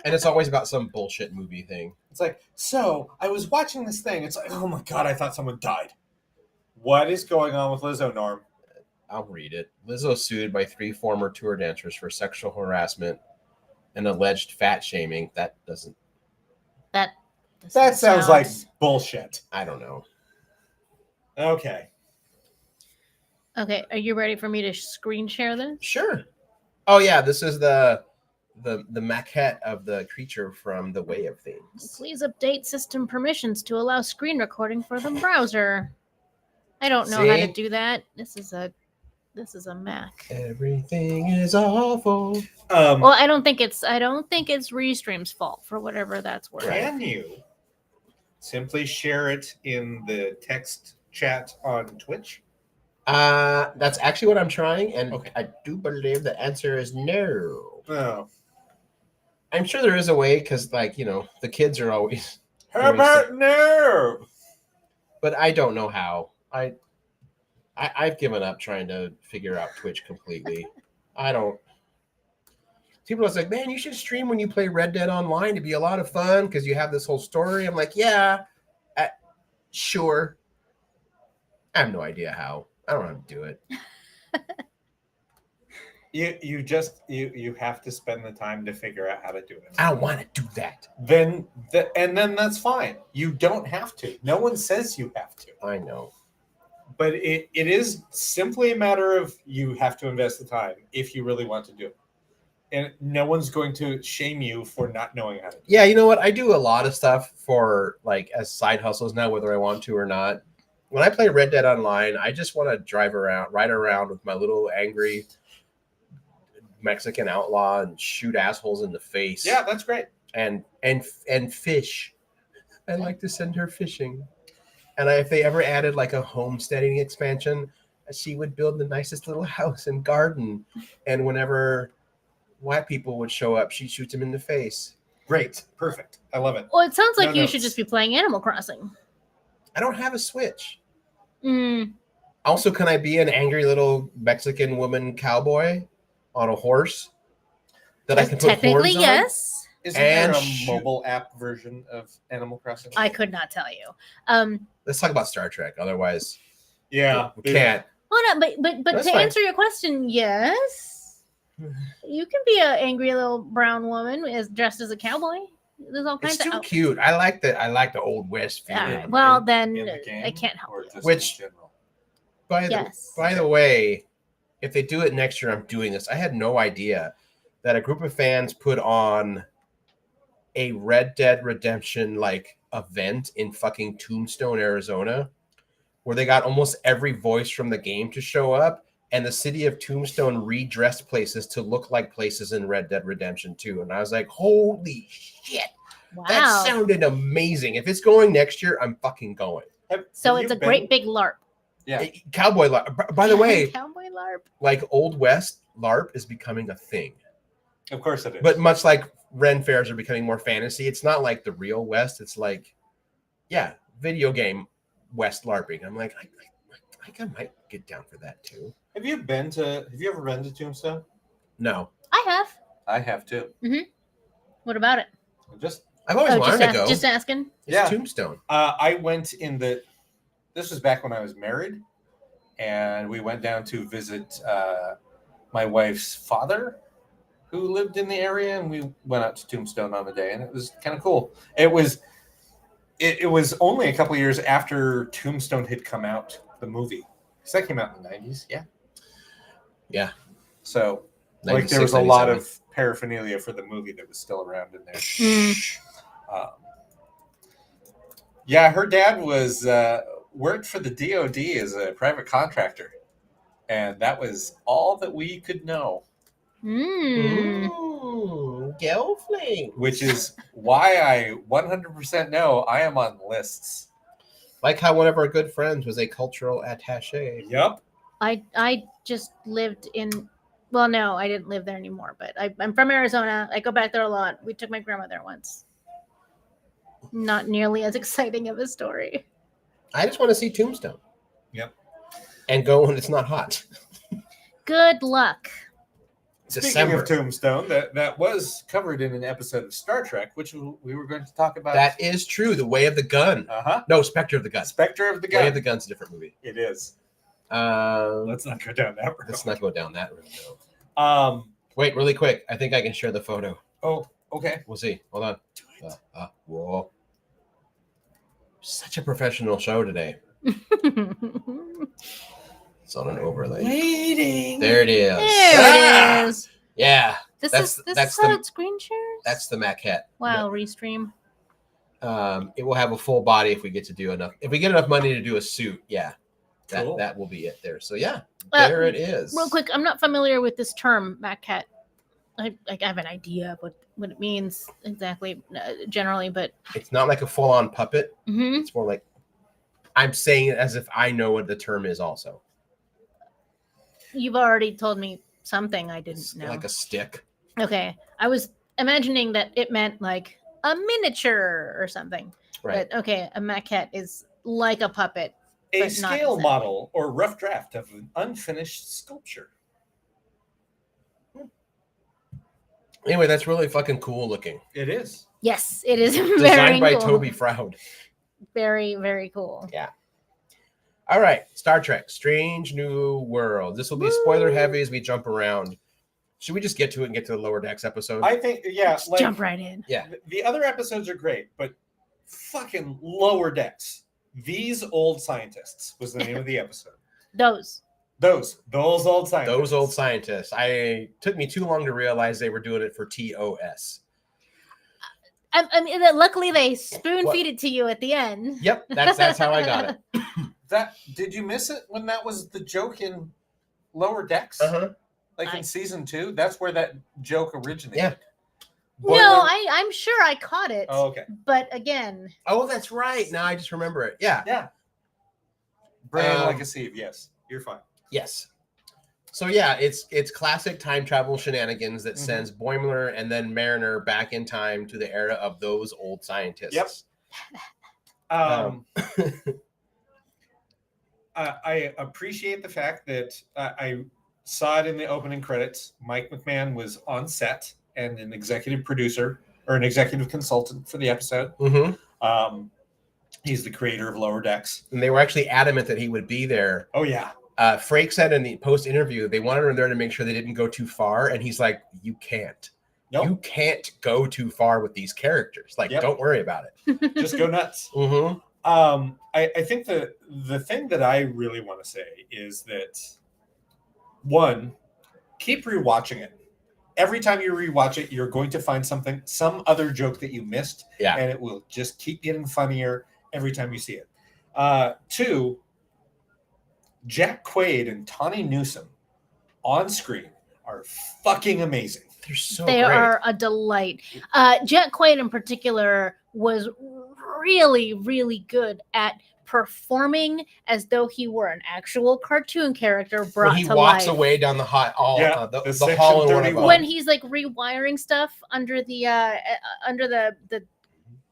And it's always about some bullshit movie thing. It's like, so I was watching this thing. It's like, oh my God, I thought someone died. What is going on with Lizzo, Norm? I'll read it. Lizzo sued by 3 former tour dancers for sexual harassment and alleged fat shaming. That sounds like bullshit. I don't know. Okay. Okay, are you ready for me to screen share this? Sure. Oh yeah, this is the maquette of the creature from The Way of Things. Please update system permissions to allow screen recording for the browser. I don't know how to do that. This is a Mac. Everything is awful. Well, I don't think it's Restream's fault for whatever that's worth. Can you simply share it in the text chat on Twitch? That's actually what I'm trying, and Okay. I do believe the answer is no. No. I'm sure there is a way because, like, you know, the kids are always. How about no? But I don't know how. I've given up trying to figure out Twitch completely. I don't. People are like, man, you should stream when you play Red Dead Online. It'd be a lot of fun because you have this whole story. I'm like, yeah, sure. I have no idea how. I don't know how to do it. You have to spend the time to figure out how to do it. I don't want to do that. Then that's fine. You don't have to. No one says you have to. I know. But it is simply a matter of you have to invest the time if you really want to do it. And no one's going to shame you for not knowing how to do it. Yeah, you know what? I do a lot of stuff for like as side hustles now, whether I want to or not. When I play Red Dead Online, I just want to ride around with my little angry Mexican outlaw and shoot assholes in the face. Yeah, that's great. And fish. I like to send her fishing. And if they ever added like a homesteading expansion, she would build the nicest little house and garden. And whenever white people would show up, she shoots them in the face. Great. Perfect. I love it. Well, it sounds like No you notes. should just be playing Animal Crossing. I don't have a Switch. Mm. Also, can I be an angry little Mexican woman cowboy on a horse that I can put Technically, horns on? yes. Isn't there And a mobile app version of Animal Crossing? I could not tell you. Let's talk about Star Trek. Otherwise, Yeah. we can't. Well, no, but That's to fine. answer your question, yes, you can be an angry little brown woman dressed as a cowboy. There's all kinds It's too of cute. I like the old West feeling. well, then in the game, I can't help or it. just Which- in general? Yes. By the way, if they do it next year, I'm doing this. I had no idea that a group of fans put on a Red Dead Redemption like event in fucking Tombstone, Arizona, where they got almost every voice from the game to show up, and the city of Tombstone redressed places to look like places in Red Dead Redemption 2. And I was like, holy shit, Wow. that sounded amazing. If it's going next year, I'm fucking going. So Have it's you a great been- big LARP. Yeah. Cowboy LARP. By the way, Cowboy LARP. like Old West LARP is becoming a thing. Of course it is. But much like Ren fairs are becoming more fantasy. It's not like the real West. It's like, yeah, video game West LARPing. I'm like, I might get down for that too. Have you ever been to Tombstone? No. I have. I have too. What about it? I've always wanted to go. Just asking. It's Tombstone. I went this was back when I was married, and we went down to visit my wife's father, who lived in the area, and we went out to Tombstone on the day, and it was kind of cool. It was only a couple years after Tombstone had come out, the movie. Because that came out in the 90s, yeah. Yeah. So, like, there was a lot of paraphernalia for the movie that was still around in there. Yeah, her dad was worked for the DOD as a private contractor, and that was all that we could know. Gelfling. Which is why I 100% know I am on lists. Like how one of our good friends was a cultural attaché. Yep. I just lived in. Well, no, I didn't live there anymore. But I'm from Arizona. I go back there a lot. We took my grandma there once. Not nearly as exciting of a story. I just want to see Tombstone. Yep. And go when it's not hot. Good luck. Speaking of Tombstone, that was covered in an episode of Star Trek, which we were going to talk about. That is true. The Way of the Gun. No, Spectre of the Gun. Spectre of the Gun. Way of the Gun's a different movie. It is. Let's not go down that road. Let's not go down that road. No. Wait, really quick. I think I can share the photo. Oh, okay. We'll see. Hold on. Whoa. Such a professional show today. It's on an overlay. Waiting. There it is. There it is. Yeah. This that's is how it screen shares? That's the maquette. Wow, restream. It will have a full body if we get enough money to do a suit. Yeah. Cool. That will be it there. So yeah, there it is. Real quick, I'm not familiar with this term, maquette. I have an idea of what it means exactly, generally, but it's not like a full-on puppet. Mm-hmm. It's more like I'm saying it as if I know what the term is also. You've already told me something I didn't know. Like a stick. Okay. I was imagining that it meant like a miniature or something. Right. But okay, a maquette is like a puppet. A scale model or rough draft of an unfinished sculpture. Anyway, that's really fucking cool looking. It is. Yes, it is. Designed very by cool. Toby Froud. Very, very cool. Yeah. All right, Star Trek: Strange New World. This will be spoiler heavy as we jump around. Should we just get to it and get to the Lower Decks episode? I think, yeah. Just jump right in. Yeah. The other episodes are great, but fucking Lower Decks. These Old Scientists was the name of the episode. Those old scientists. Those old scientists. Took me too long to realize they were doing it for TOS. I mean, luckily they spoon feed it to you at the end. Yep, that's how I got it. Did you miss it when that was the joke in Lower Decks? Like in season 2, that's where that joke originated. Yeah. No, I'm sure I caught it. Oh, okay. But again. Oh, that's right. Now I just remember it. Yeah. Yeah. Brand like a sieve. Yes, you're fine. Yes. So yeah, it's classic time travel shenanigans that sends Boimler and then Mariner back in time to the era of those old scientists. Yep. I appreciate the fact that I saw it in the opening credits. Mike McMahon was on set and an executive producer or an executive consultant for the episode. He's the creator of Lower Decks. And they were actually adamant that he would be there. Oh, yeah. Frakes said in the post-interview, they wanted him there to make sure they didn't go too far. And he's like, you can't. Nope. You can't go too far with these characters. Like, don't worry about it. Just go nuts. I think the thing that I really want to say is that, one, keep rewatching it. Every time you rewatch it, you're going to find some other joke that you missed. Yeah. And it will just keep getting funnier every time you see it. 2, Jack Quaid and Tawny Newsome on screen are fucking amazing. They're so They great. are a delight. Jack Quaid in particular was really, really good at performing as though he were an actual cartoon character brought when he to walks life. away down the the the hall in one of them. When he's like rewiring stuff under the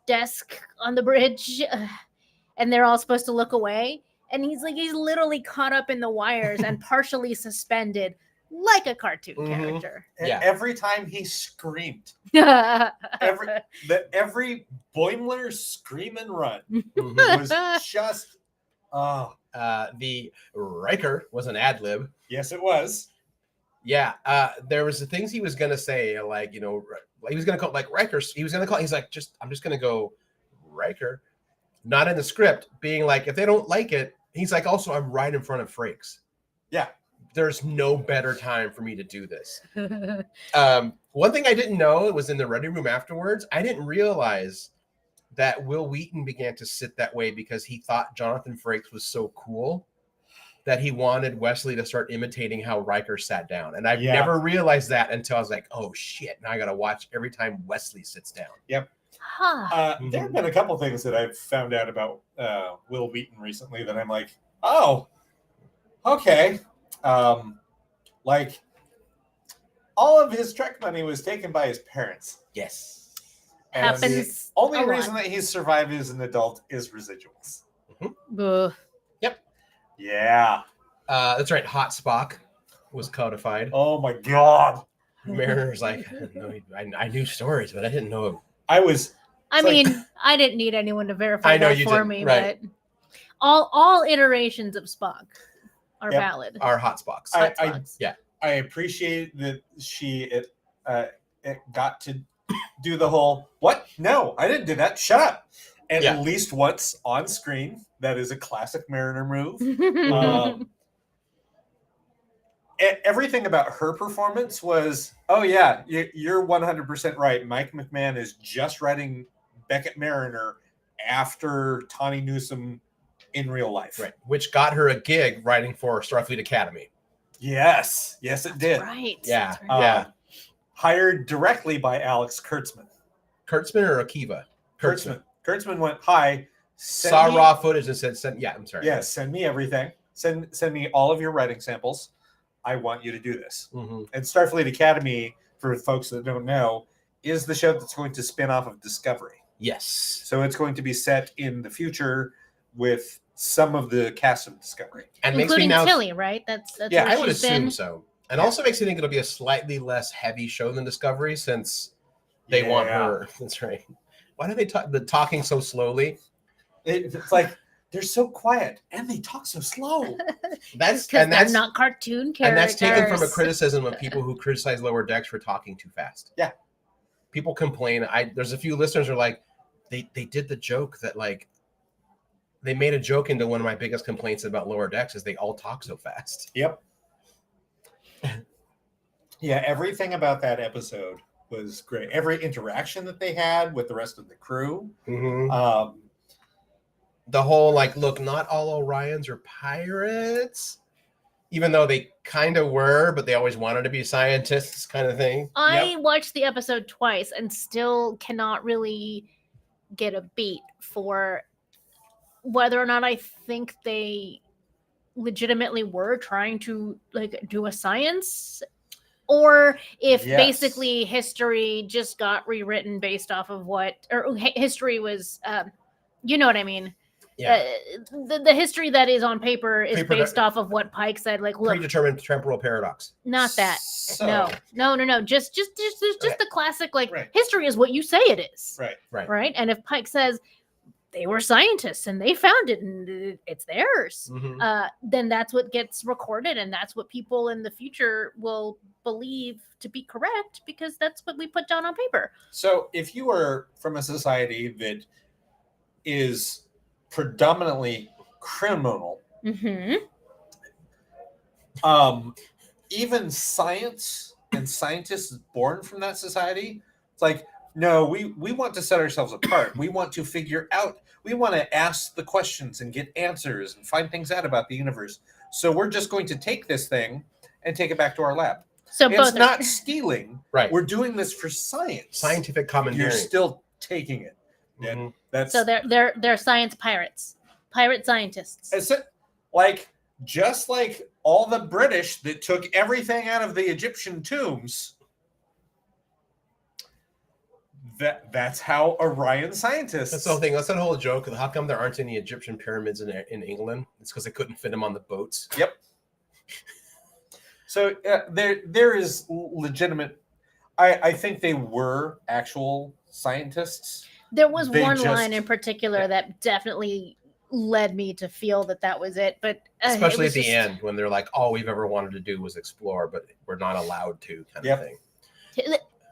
desk on the bridge, and they're all supposed to look away, and he's literally caught up in the wires and partially suspended like a cartoon character. And every time he screamed, every Boimler scream and run was just the Riker was an ad lib. Yes, it was. Yeah, there was the things he was gonna say, like, you know, he was gonna call like Riker. He was gonna call. He's like, I'm just gonna go Riker, not in the script. Being like, if they don't like it, he's like, also, I'm right in front of Frakes. Yeah, there's no better time for me to do this. One thing I didn't know, it was in the ready room afterwards. I didn't realize that Will Wheaton began to sit that way because he thought Jonathan Frakes was so cool that he wanted Wesley to start imitating how Riker sat down. And I've never realized that until I was like, oh shit, now I got to watch every time Wesley sits down. Yep. There have been a couple things that I've found out about Will Wheaton recently that I'm like, oh, okay. Like, all of his Trek money was taken by his parents. Yes. And Happens. the only reason that he's survived as an adult is residuals. Yep. Yeah. That's right. Hot Spock was codified. Oh my God. Mariner's like, I knew stories, but I didn't know. I didn't need anyone to verify that for me, right. But all iterations of Spock are valid. Are hot Spocks. I appreciate that it got to do the whole, what? No, I didn't do that. Shut up. At least once on screen. That is a classic Mariner move. Everything about her performance was, oh yeah, you're 100% right. Mike McMahon is just writing Beckett Mariner after Tawny Newsome in real life. Right. Which got her a gig writing for Starfleet Academy. Yes, it did. Right. Yeah. Yeah. Hired directly by Alex Kurtzman. Kurtzman or Akiva? Kurtzman. Kurtzman went, hi. Saw raw footage and said, I'm sorry. Yeah, send me everything. Send me all of your writing samples. I want you to do this. Mm-hmm. And Starfleet Academy, for folks that don't know, is the show that's going to spin off of Discovery. Yes. So it's going to be set in the future with some of the cast of Discovery. And including Tilly, right? That's I would assume so. And also makes me think it'll be a slightly less heavy show than Discovery since they want her. That's right. Why do they talking so slowly? It's like they're so quiet and they talk so slow. That's not cartoon characters. And that's taken from a criticism of people who criticize Lower Decks for talking too fast. Yeah. People complain. There's a few listeners who are like, they did the joke that like they made a joke into one of my biggest complaints about Lower Decks is they all talk so fast. Yep. Yeah, everything about that episode was great. Every interaction that they had with the rest of the crew. Mm-hmm. The whole like, look, not all Orions are pirates, even though they kind of were, but they always wanted to be scientists, kind of thing. I watched the episode twice and still cannot really get a beat for whether or not I think they legitimately were trying to like do a science, or if basically history just got rewritten based off of history was, you know what I mean? Yeah. The history that is on paper is based off of what Pike said. Like, look, predetermined temporal paradox. Not that. No. Just Okay. the classic. Like, history is what you say it is. Right. And if Pike says they were scientists and they found it and it's theirs, then that's what gets recorded and that's what people in the future will believe to be correct because that's what we put down on paper. So if you are from a society that is predominantly criminal, even science and scientists born from that society, it's like, no, we want to set ourselves apart. We want to figure out, we want to ask the questions and get answers and find things out about the universe. So we're just going to take this thing and take it back to our lab. So it's not stealing. Right. We're doing this for science. Scientific commandeering. You're still taking it. Mm-hmm. That's so they're science pirates. pirate scientists. Just like all the British that took everything out of the Egyptian tombs. That's how Orion scientists. That's the whole thing. That's that whole joke. How come there aren't any Egyptian pyramids in England? It's because they couldn't fit them on the boats. Yep. So there is legitimate. I think they were actual scientists. There was one line in particular that definitely led me to feel that was it. But especially at the end when they're like, all we've ever wanted to do was explore, but we're not allowed to, kind of thing.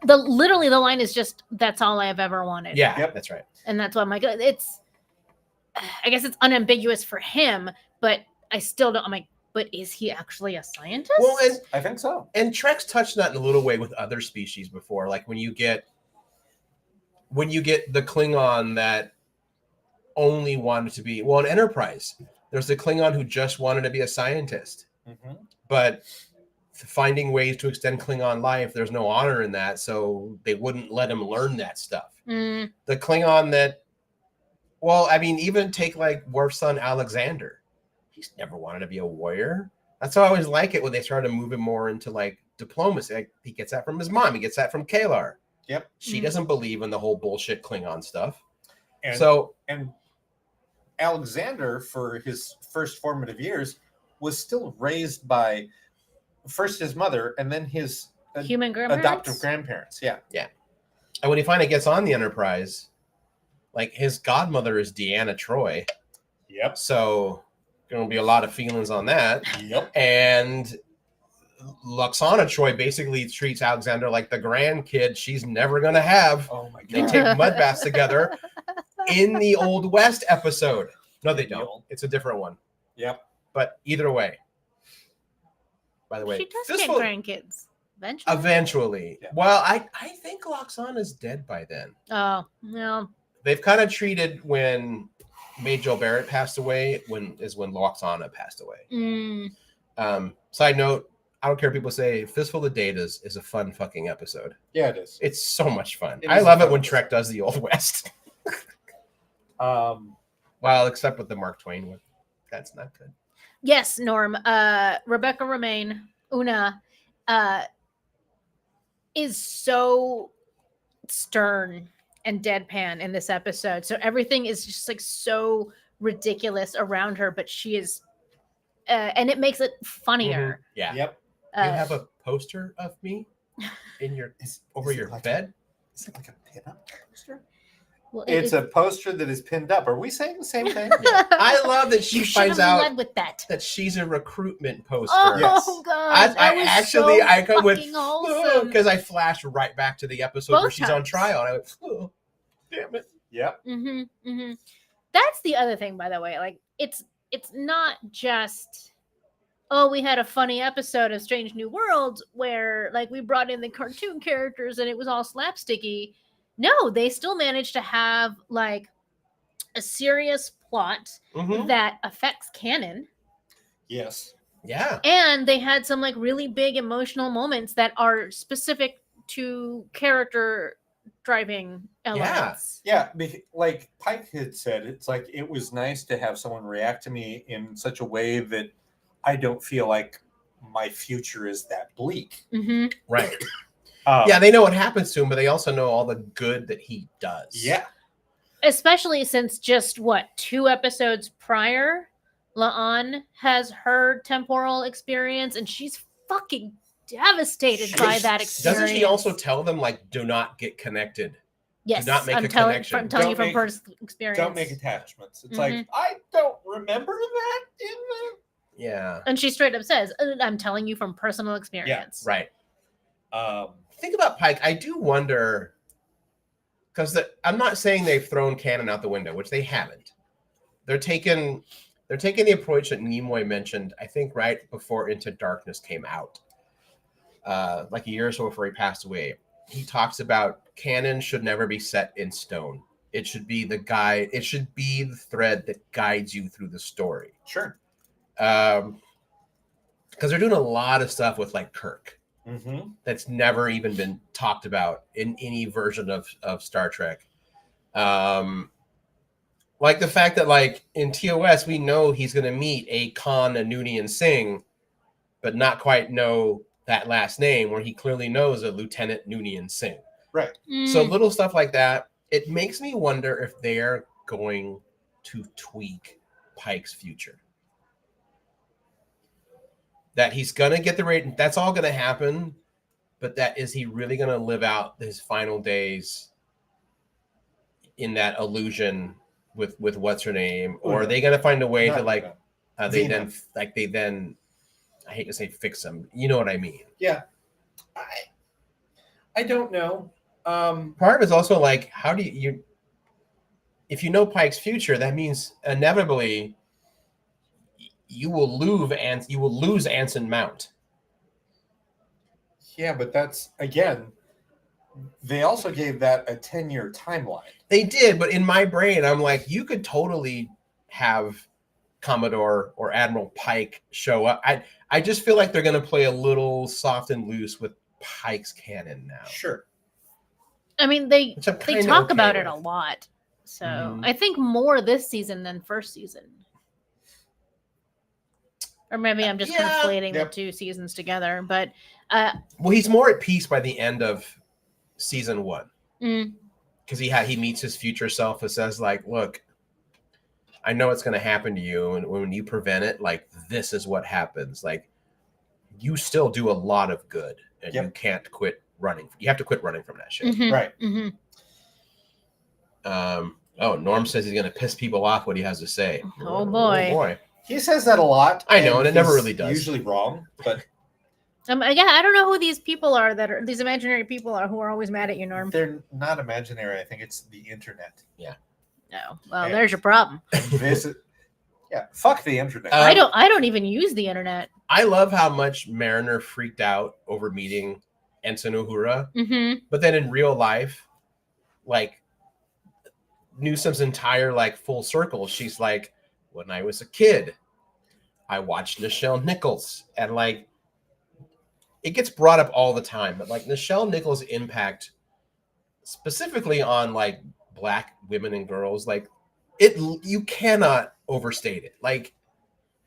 Literally the line is just, that's all I have ever wanted. Yeah, that's right. And that's why I'm like, I guess it's unambiguous for him, but I still don't. I'm like, but is he actually a scientist? Well, and I think so. And Trek's touched that in a little way with other species before, like when you get the Klingon that only wanted to be, well, in Enterprise, there's the Klingon who just wanted to be a scientist, but finding ways to extend Klingon life, there's no honor in that, so they wouldn't let him learn that stuff. The Klingon that, well, I mean, even take like Worf's son Alexander. He's never wanted to be a warrior. That's how I always like it when they started moving more into like diplomacy. Like, he gets that from his mom. He gets that from Kalar. Yep. She doesn't believe in the whole bullshit Klingon stuff. And Alexander, for his first formative years, was still raised by first his mother and then his human grandparents? Adoptive grandparents. Yeah. Yeah. And when he finally gets on the Enterprise, like his godmother is Deanna Troi. Yep. So going to be a lot of feelings on that. Yep. And Lwaxana Troi basically treats Alexander like the grandkid she's never going to have. Oh my God. They take mud baths together in the Old West episode. No, they don't. It's a different one. Yep. But either way. By the way, she does get grandkids eventually. Eventually. Yeah. Well, I think Lwaxana's dead by then. Oh, no. They've kind of treated when Majel Barrett passed away when Lwaxana passed away. Side note, I don't care if people say Fistful of Datas is a fun fucking episode. Yeah, it is. It's so much fun. I love it when Trek does the Old West. Well, except with the Mark Twain one. That's not good. Yes, Norm. Rebecca Romaine, Una, is so stern and deadpan in this episode. So everything is just like so ridiculous around her, but she is, and it makes it funnier. Yeah. Yep. You have a poster of me in your over your bed? Is it like a pin-up poster? Well, it's a poster that is pinned up. Are we saying the same thing? I love that she finds out led with that she's a recruitment poster. Oh, yes. God. I come with because I flashed right back to the episode where she's on trial. And I went, oh, damn it. Yep. That's the other thing, by the way. Like, it's not just, oh, we had a funny episode of Strange New Worlds where like we brought in the cartoon characters and it was all slapsticky. No, they still managed to have like a serious plot that affects canon. Yes. Yeah. And they had some like really big emotional moments that are specific to character driving elements. Yeah. Like Pike had said, it's like it was nice to have someone react to me in such a way that I don't feel like my future is that bleak. Right. Yeah, they know what happens to him, but they also know all the good that he does. Yeah. Especially since just 2 episodes prior, La'an has her temporal experience and she's fucking devastated by that experience. Doesn't she also tell them, like, do not get connected? Yes, do not make a connection. I'm telling you from personal experience. Don't make attachments. It's like, I don't remember that in the... Yeah. And she straight up says, I'm telling you from personal experience. Yeah, right. Think about Pike. I do wonder, because I'm not saying they've thrown canon out the window, which they haven't. They're taking the approach that Nimoy mentioned, I think, right before Into Darkness came out, like a year or so before he passed away. He talks about canon should never be set in stone. It should be the guide. It should be the thread that guides you through the story. Sure. Because they're doing a lot of stuff with like Kirk. That's never even been talked about in any version of Star Trek. Like the fact that, like, in TOS, we know he's going to meet a Khan, a Noonien Singh, but not quite know that last name, where he clearly knows a Lieutenant Noonien Singh. Right. So little stuff like that, it makes me wonder if they're going to tweak Pike's future. That he's going to get the rate, that's all going to happen, but that is he really going to live out his final days in that illusion with what's her name, or are they going to find a way to like they then I hate to say fix them, you know what I mean? Yeah, I don't know. Part of it's also like, how do you if you know Pike's future, that means inevitably you will lose Anson Mount. Yeah, but that's again. They also gave that a 10-year timeline. They did, but in my brain, I'm like, you could totally have Commodore or Admiral Pike show up. I just feel like they're going to play a little soft and loose with Pike's canon now. Sure. I mean, they talk about it a lot. So I think more this season than first season. Or maybe I'm just conflating the two seasons together. But well, he's more at peace by the end of season 1. Because he meets his future self and says, like, look, I know it's going to happen to you, and when you prevent it, like, this is what happens. Like, you still do a lot of good, and you can't quit running. You have to quit running from that shit. Right. Norm says he's going to piss people off what he has to say. Oh boy. He says that a lot. I know, and it never really does. Usually wrong, but I don't know who these people are that are these imaginary people are who are always mad at you, Norm. They're not imaginary. I think it's the internet. Yeah. Oh, well, there's your problem. Fuck the internet. I don't even use the internet. I love how much Mariner freaked out over meeting Ensign Uhura, but then in real life, like Newsom's entire like full circle, she's like, when I was a kid, I watched Nichelle Nichols, and like it gets brought up all the time, but like Nichelle Nichols' impact specifically on like Black women and girls, like you cannot overstate it. Like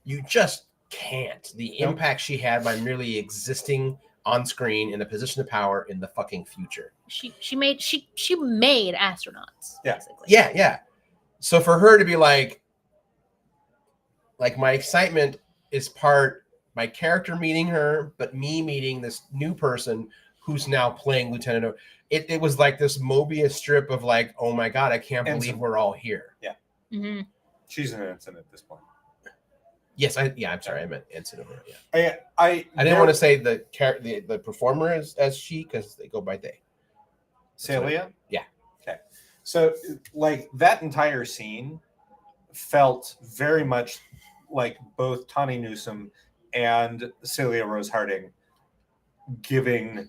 you just can't. The impact she had by merely existing on screen in a position of power in the fucking future. She made astronauts. Yeah. Basically. Yeah. So for her to be like my excitement is part my character meeting her, but me meeting this new person who's now playing Lieutenant. It was like this Mobius strip of like, oh my God, I can't believe we're all here. Yeah. She's an ensign at this point. Yes, I'm sorry, I meant ensign over. Yeah. I didn't want to say the performer as she, because they go by they. Celia? Yeah. Okay. So like that entire scene felt very much like both Tawny Newsome and Celia Rose Harding giving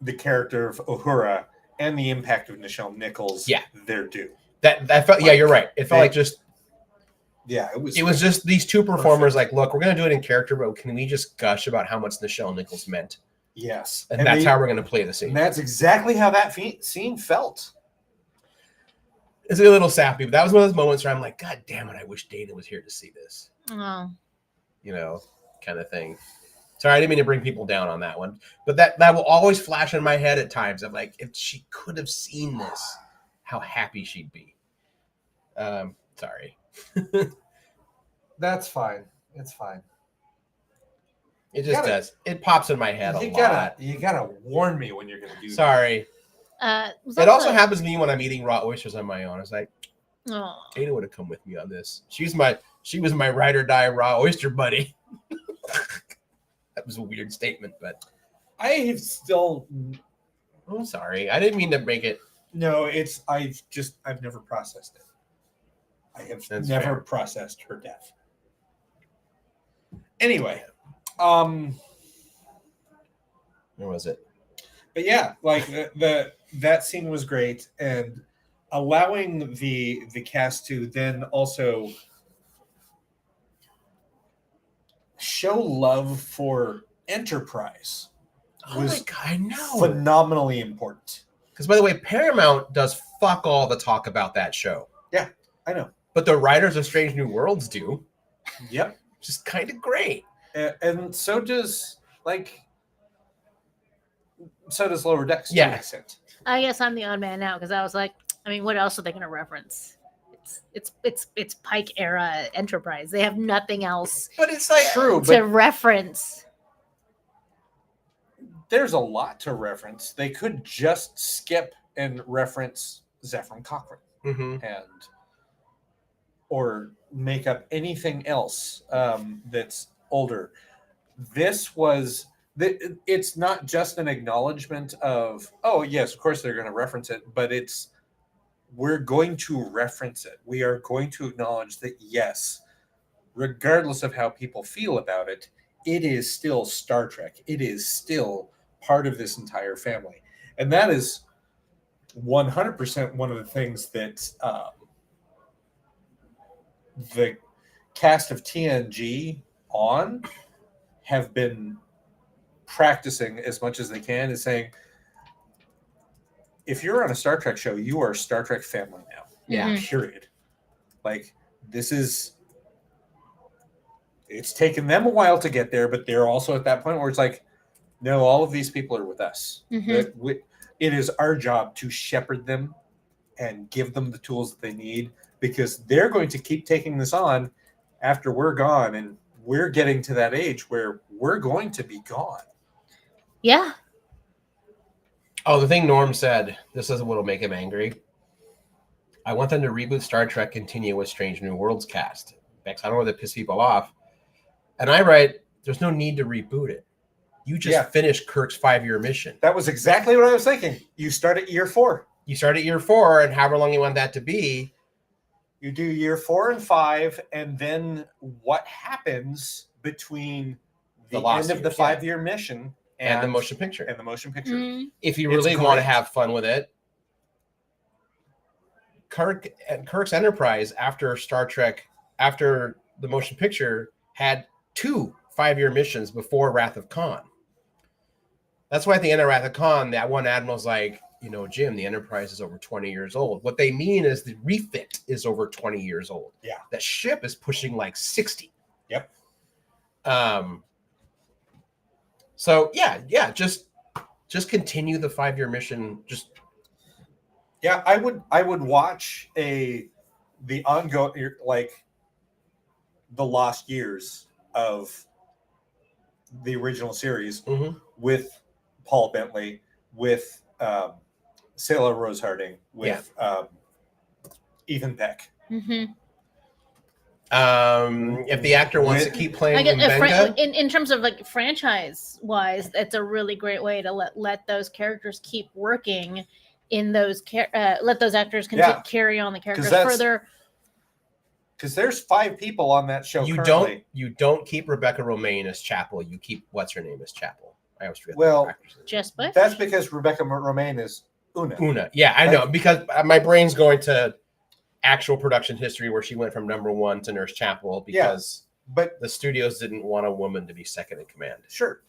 the character of Uhura and the impact of Nichelle Nichols their due. That felt like, you're right. It felt like just it was just these two performers like, look, we're gonna do it in character, but can we just gush about how much Nichelle Nichols meant? Yes. And that's how we're gonna play the scene. And that's exactly how that scene felt. It's a little sappy, but that was one of those moments where I'm like, God damn it, I wish Dana was here to see this. Oh. You know, kind of thing. Sorry, I didn't mean to bring people down on that one. But that will always flash in my head at times. I'm like, if she could have seen this, how happy she'd be. Sorry. That's fine. It's fine. It just does. It pops in my head a lot. You gotta warn me when you're gonna do that. Sorry. It also happens to me when I'm eating raw oysters on my own. It's like, Dana would have come with me on this. She was my ride or die raw oyster buddy. That was a weird statement, but I have still. I'm sorry. I didn't mean to make it. No, I've never processed it. I have never processed her death. Anyway, where was it? But yeah, like that scene was great, and allowing the cast to then also show love for Enterprise was I know. phenomenally important. Because, by the way, Paramount does fuck all the talk about that show. Yeah, I know. But the writers of Strange New Worlds do. Yep. Which is kind of great. And so does, Lower Decks to an Yeah. extent. I guess I'm the odd man now because I was like, I mean, what else are they going to reference? It's Pike era Enterprise. They have nothing else But it's like true, to but reference. there's a lot to reference. They could just skip and reference Zephyr Cochrane or make up anything else that's older. It's not just an acknowledgement of, oh yes, of course they're going to reference it, but we're going to reference it. We are going to acknowledge that, yes, regardless of how people feel about it, it is still Star Trek. It is still part of this entire family. And that is 100% one of the things that the cast of TNG have been practicing as much as they can, is saying, if you're on a Star Trek show, you are a Star Trek family now. Yeah. Period. It's taken them a while to get there, but they're also at that point where it's like, no, all of these people are with us. It is our job to shepherd them and give them the tools that they need, because they're going to keep taking this on after we're gone, and we're getting to that age where we're going to be gone. Yeah. Oh, the thing Norm said, this is what'll make him angry. I want them to reboot Star Trek, continue with Strange New Worlds cast. Bex, I don't want to piss people off. And I write, there's no need to reboot it. You just finished Kirk's 5-year mission. That was exactly what I was thinking. You start at year 4. You start at year 4, and however long you want that to be. You do year 4 and 5, and then what happens between the end of the 5-year mission and the motion picture. If you really want to have fun with it, Kirk's Enterprise after Star Trek, after the motion picture, had 2 5-year missions before Wrath of Khan. That's why at the end of Wrath of Khan, that one admiral's like, Jim, the Enterprise is over 20 years old. What they mean is the refit is over 20 years old. Yeah. The ship is pushing like 60. Yep. So just continue the 5-year mission. I would watch the ongoing, the lost years of the original series with Paul Bentley, with Sailor Rose Harding, with Ethan Peck. If the actor wants to keep playing Mbenga, in terms of franchise wise, it's a really great way to let those characters keep working in those let those actors carry on the characters further. Because there's 5 people on that show. You don't keep Rebecca Romaine as Chapel. You keep what's her name as Chapel. I always forget. Just Bush. That's because Rebecca Romaine is Una. Yeah, I know, because my brain's going to actual production history where she went from number 1 to Nurse Chapel because the studios didn't want a woman to be second in command. Sure.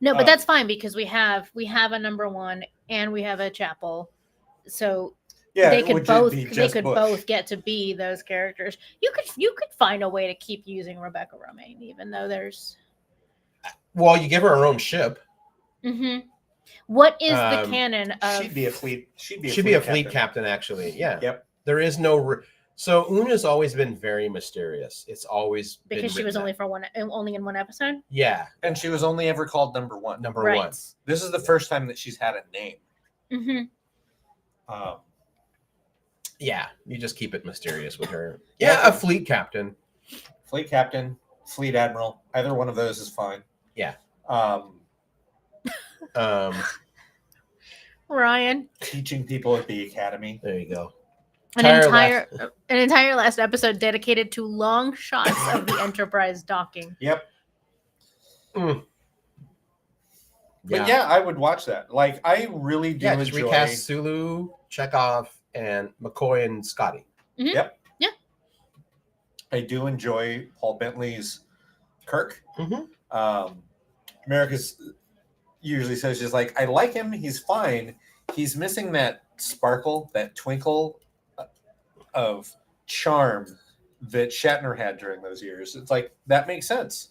No, but that's fine because we have a number 1 and we have a Chapel, so they could both get to be those characters. You could find a way to keep using Rebecca Romaine, even though there's. Well, you give her her own ship. What is the canon of? She'd be a fleet. She'd be a fleet captain, actually. Yeah. Yep. There is no. So Una's always been very mysterious. It's always because she was only in one episode. Yeah, and she was only ever called number 1. Number 1. This is the first time that she's had a name. Yeah, you just keep it mysterious with her. Yeah, a fleet captain. Fleet captain, fleet admiral. Either one of those is fine. Yeah. Ryan. Teaching people at the academy. There you go. An entire last episode dedicated to long shots of the Enterprise docking. Yep. But I would watch that. I really do enjoy. Just recast Sulu, Chekhov, and McCoy and Scotty. Yep. Yeah. I do enjoy Paul Bentley's Kirk. America's usually says, just like, I like him, he's fine. He's missing that sparkle, that twinkle of charm that Shatner had during those years. It's like, that makes sense.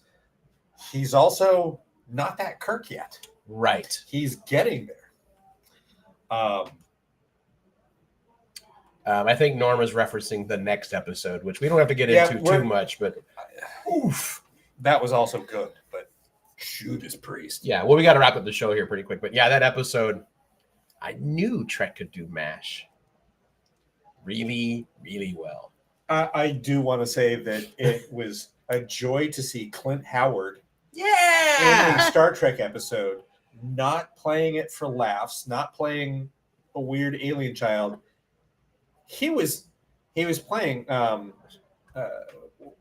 He's also not that Kirk yet. Right. He's getting there. I think Norma's referencing the next episode, which we don't have to get into too much, but oof, that was also good. But Judas Priest. Yeah, well, we got to wrap up the show here pretty quick. But yeah, that episode, I knew Trek could do MASH really, really well. I do want to say that it was a joy to see Clint Howard in a Star Trek episode, not playing it for laughs, not playing a weird alien child. He was playing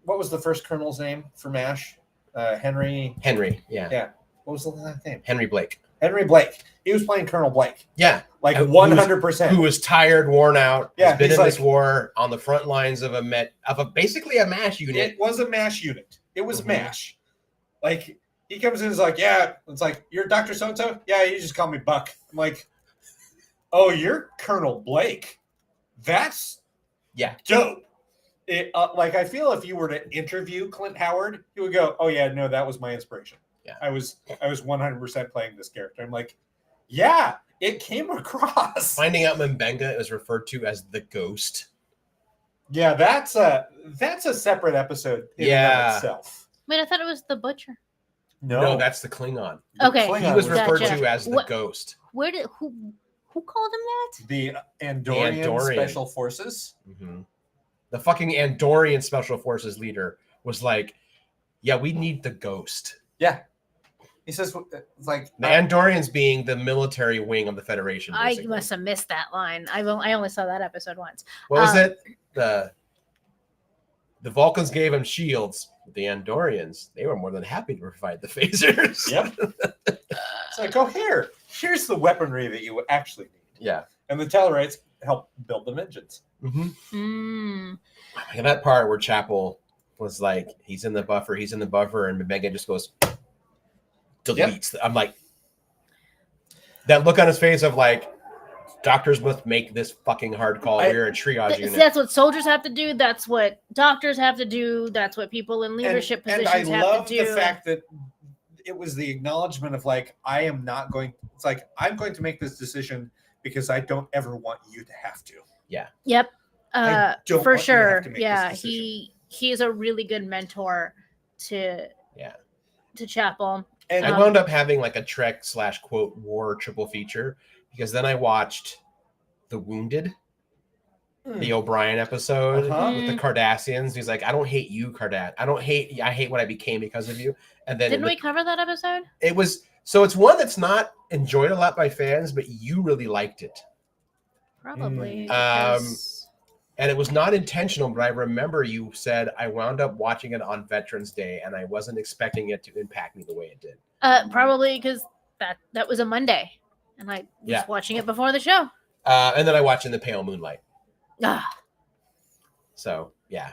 what was the first colonel's name for MASH? Henry, yeah. What was the last name? Henry Blake. He was playing Colonel Blake. Yeah. Like 100%. Who was tired, worn out, yeah, has been in this war on the front lines of basically a MASH unit. It was a MASH unit. It was MASH. Like, he comes in and is like, yeah, it's like, you're Dr. So-and-so? Yeah, you just call me Buck. I'm like, oh, you're Colonel Blake. That's dope. It like, I feel if you were to interview Clint Howard, he would go, oh yeah, no, that was my inspiration. Yeah. I was 100% playing this character. I'm like, yeah, it came across. Finding out M'Benga is referred to as the Ghost. Yeah, that's a separate episode in and of itself. Wait, I thought it was the Butcher. No, that's the Klingon. Okay, he was referred to as the Ghost. Where did who called him that? The Andorian Special Forces. Mm-hmm. The fucking Andorian Special Forces leader was like, yeah, we need the Ghost. Yeah. He says, it's like... The Andorians being the military wing of the Federation, basically. I must have missed that line. I only saw that episode once. What was it? The Vulcans gave him shields. The Andorians, they were more than happy to provide the phasers. Yep. It's like, oh, here's the weaponry that you actually need. Yeah. And the Tellarites help build them engines. Mm-hmm. And that part where Chapel was like, he's in the buffer, and M'Benga just goes, deletes. Yep. I'm like, that look on his face of like, doctors must make this fucking hard call. We're a triage unit. That's what soldiers have to do. That's what doctors have to do. That's what people in leadership positions have to do. And I love the fact that it was the acknowledgement of like, I'm going to make this decision because I don't ever want you to have to. Yeah. Yep. For sure. Yeah. He is a really good mentor to Chapel. And I wound up having like a Trek / quote war triple feature because then I watched The Wounded, the O'Brien episode with the Cardassians. He's like, I don't hate you, I hate what I became because of you. And then didn't we cover that episode? It was it's one that's not enjoyed a lot by fans, but you really liked it. Probably. And it was not intentional, but I remember you said I wound up watching it on Veterans Day, and I wasn't expecting it to impact me the way it did. Probably because that was a Monday, and I was watching it before the show. And then I watched In the Pale Moonlight. So yeah,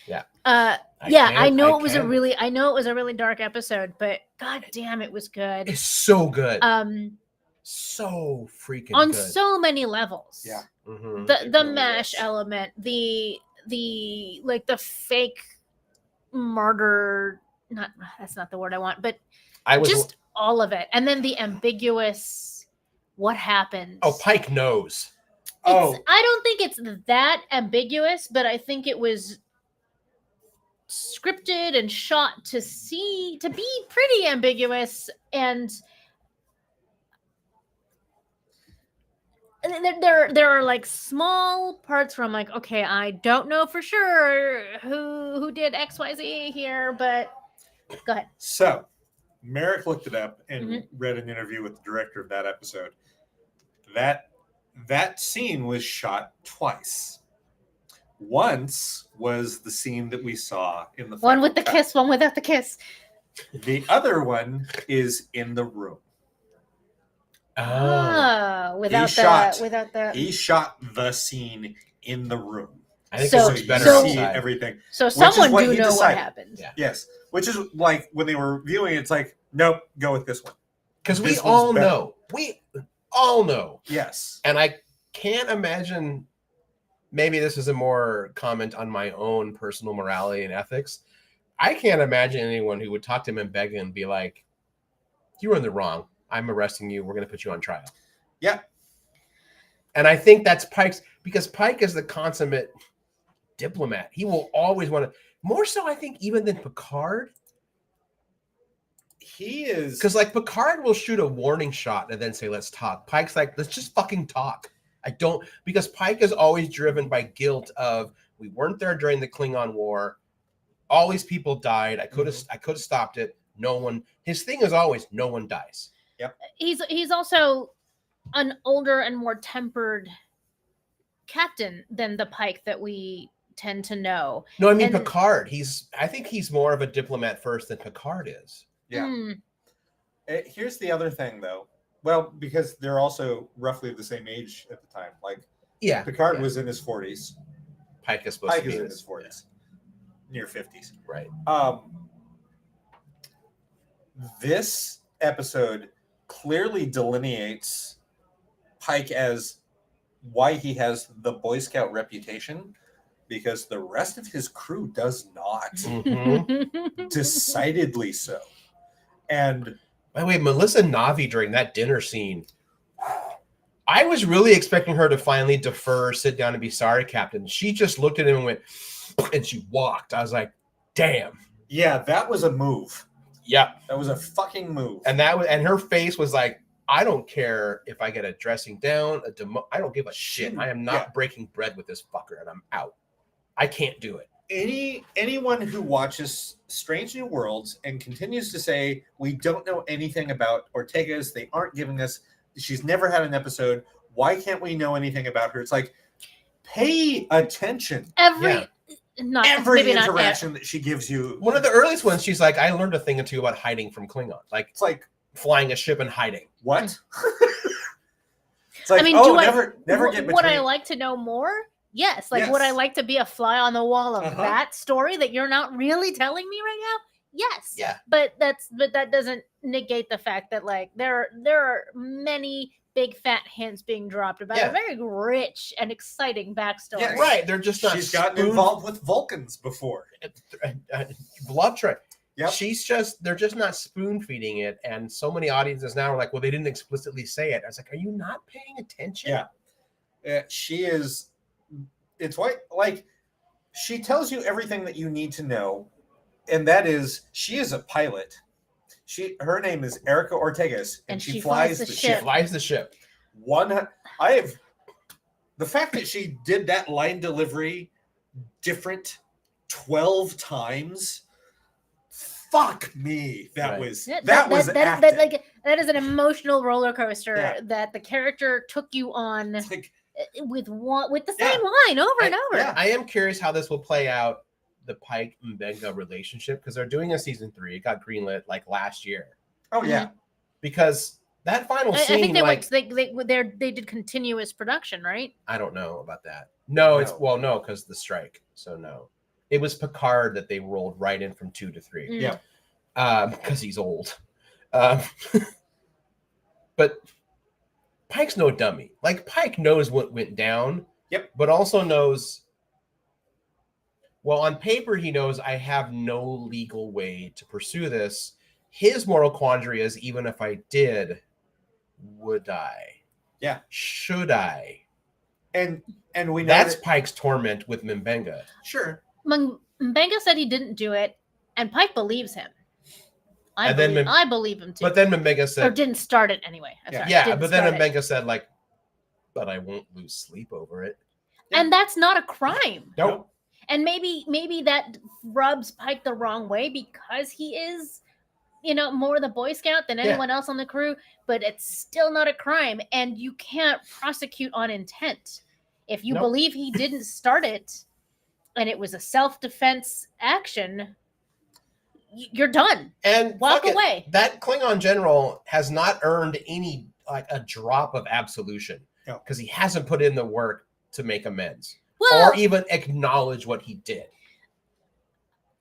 yeah. I know it was a really dark episode, but god damn, it was good. It's so good. So freaking on good. So many levels. Yeah. Mm-hmm. The MASH element, the like the fake martyr, that's not the word I want, but just all of it. And then the ambiguous what happened. Oh, Pike knows. I don't think it's that ambiguous, but I think it was scripted and shot to be pretty ambiguous, and there are like small parts where I'm like, okay, I don't know for sure who did XYZ here, but go ahead. So Merrick looked it up and read an interview with the director of that episode. That scene was shot twice. Once was the scene that we saw in the one with the kiss, one without the kiss. The other one is in the room. He shot the scene in the room. I think so. It's better see everything. So someone do know what happened. Yeah. Yes, which is like when they were viewing, it's like, nope, go with this one. Because we this was all better. know. We all know. Yes. And I can't imagine, maybe this is a more comment on my own personal morality and ethics. I can't imagine anyone who would talk to Mbega and be like, you were in the wrong. I'm arresting you. We're going to put you on trial. Yeah. And I think that's Pike's, because Pike is the consummate diplomat. He will always want to, more so, I think, even than Picard. He is. Because, like, Picard will shoot a warning shot and then say, let's talk. Pike's like, let's just fucking talk. Because Pike is always driven by guilt of, we weren't there during the Klingon War. All these people died. I could have stopped it. No one, his thing is always, no one dies. Yep. He's also an older and more tempered captain than the Pike that we tend to know. No, I mean, Picard. I think he's more of a diplomat first than Picard is. Yeah. Here's the other thing, though. Well, because they're also roughly the same age at the time. Like, yeah, Picard was in his 40s. Pike is supposed to be in his 40s, near 50s. Right. This episode clearly delineates Pike as why he has the Boy Scout reputation, because the rest of his crew does not. Mm-hmm. Decidedly so. And by the way, Melissa Navi during that dinner scene, I was really expecting her to finally defer, sit down, and be sorry, Captain. She just looked at him and went, and she walked. I was like, damn. Yeah, that was a move. Yeah. That was a fucking move. And her face was like, I don't care if I get a dressing down, I don't give a shit. I am not breaking bread with this fucker, and I'm out. I can't do it. Anyone who watches Strange New Worlds and continues to say we don't know anything about Ortega's, they aren't giving us, she's never had an episode, why can't we know anything about her? It's like, pay attention. Every interaction that she gives you. One of the earliest ones, she's like, I learned a thing or two about hiding from Klingons. Like, it's like flying a ship and hiding. What? It's like, never get between. Would I like to know more? Yes. Like, would I like to be a fly on the wall of that story that you're not really telling me right now? Yes. Yeah. But that doesn't negate the fact that, like, there are many big fat hints being dropped about a very rich and exciting backstory. Yeah, right. They're just not. She's gotten involved with Vulcans before. Love train. Yep. They're just not spoon feeding it. And so many audiences now are like, well, they didn't explicitly say it. I was like, are you not paying attention? Yeah. She is. It's why, like, she tells you everything that you need to know, and that is, she is a pilot. Her name is Erica Ortegas, and she flies the ship. She flies the ship. The fact that she did that line delivery different 12 times. Fuck me. That is an emotional roller coaster that the character took you on. It's like, with the same line over and over. Yeah, I am curious how this will play out, the Pike Mbenga relationship, because they're doing a season 3. It got greenlit like last year. Oh yeah, because that final scene, they did continuous production, right? I don't know about that. No, because the strike. So no, it was Picard that they rolled right in from 2 to 3. Yeah, because he's old. But Pike's no dummy. Like, Pike knows what went down. Yep. But also knows, well, on paper, he knows I have no legal way to pursue this. His moral quandary is, even if I did, would I? Yeah. Should I? And we know that's Pike's torment with Mbenga. Sure. Mbenga said he didn't do it, and Pike believes him. I believe him too. But then Mbenga said, or didn't start it anyway. But then Mbenga said, like, but I won't lose sleep over it. And that's not a crime. Nope. And maybe that rubs Pike the wrong way because he is, more the Boy Scout than anyone else on the crew, but it's still not a crime. And you can't prosecute on intent. If you believe he didn't start it and it was a self-defense action, you're done. And walk away. That Klingon general has not earned any, like, a drop of absolution because he hasn't put in the work to make amends or even acknowledge what he did.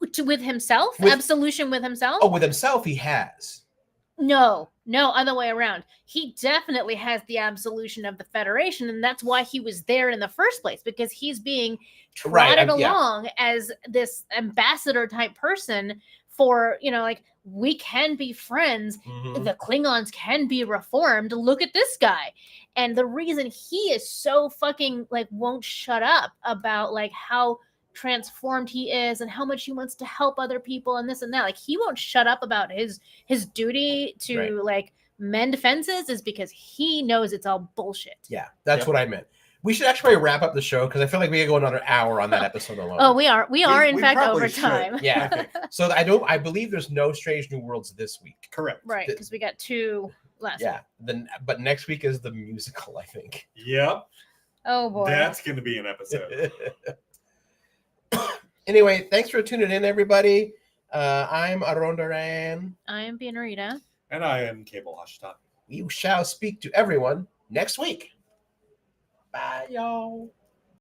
With himself? Absolution with himself? Oh, with himself he has. No. No, other way around. He definitely has the absolution of the Federation, and that's why he was there in the first place, because he's being trotted along as this ambassador type person for, like, we can be friends. The Klingons can be reformed. Look at this guy. And the reason he is so fucking, like, won't shut up about, like, how transformed he is and how much he wants to help other people and this and that, like, he won't shut up about his duty to like mend fences, is because he knows it's all bullshit. Yeah, that's what I meant. We should actually wrap up the show because I feel like we could go another hour on that episode alone. Oh, we are in fact over time. Yeah. So I believe there's no Strange New Worlds this week. Correct. Right, because we got 2 last week. But next week is the musical, I think. Yep. Oh boy. That's going to be an episode. Anyway, thanks for tuning in, everybody. I'm Arondaran. I am Bianarita. And I am Cable Hashtan. We shall speak to everyone next week. Bye, y'all.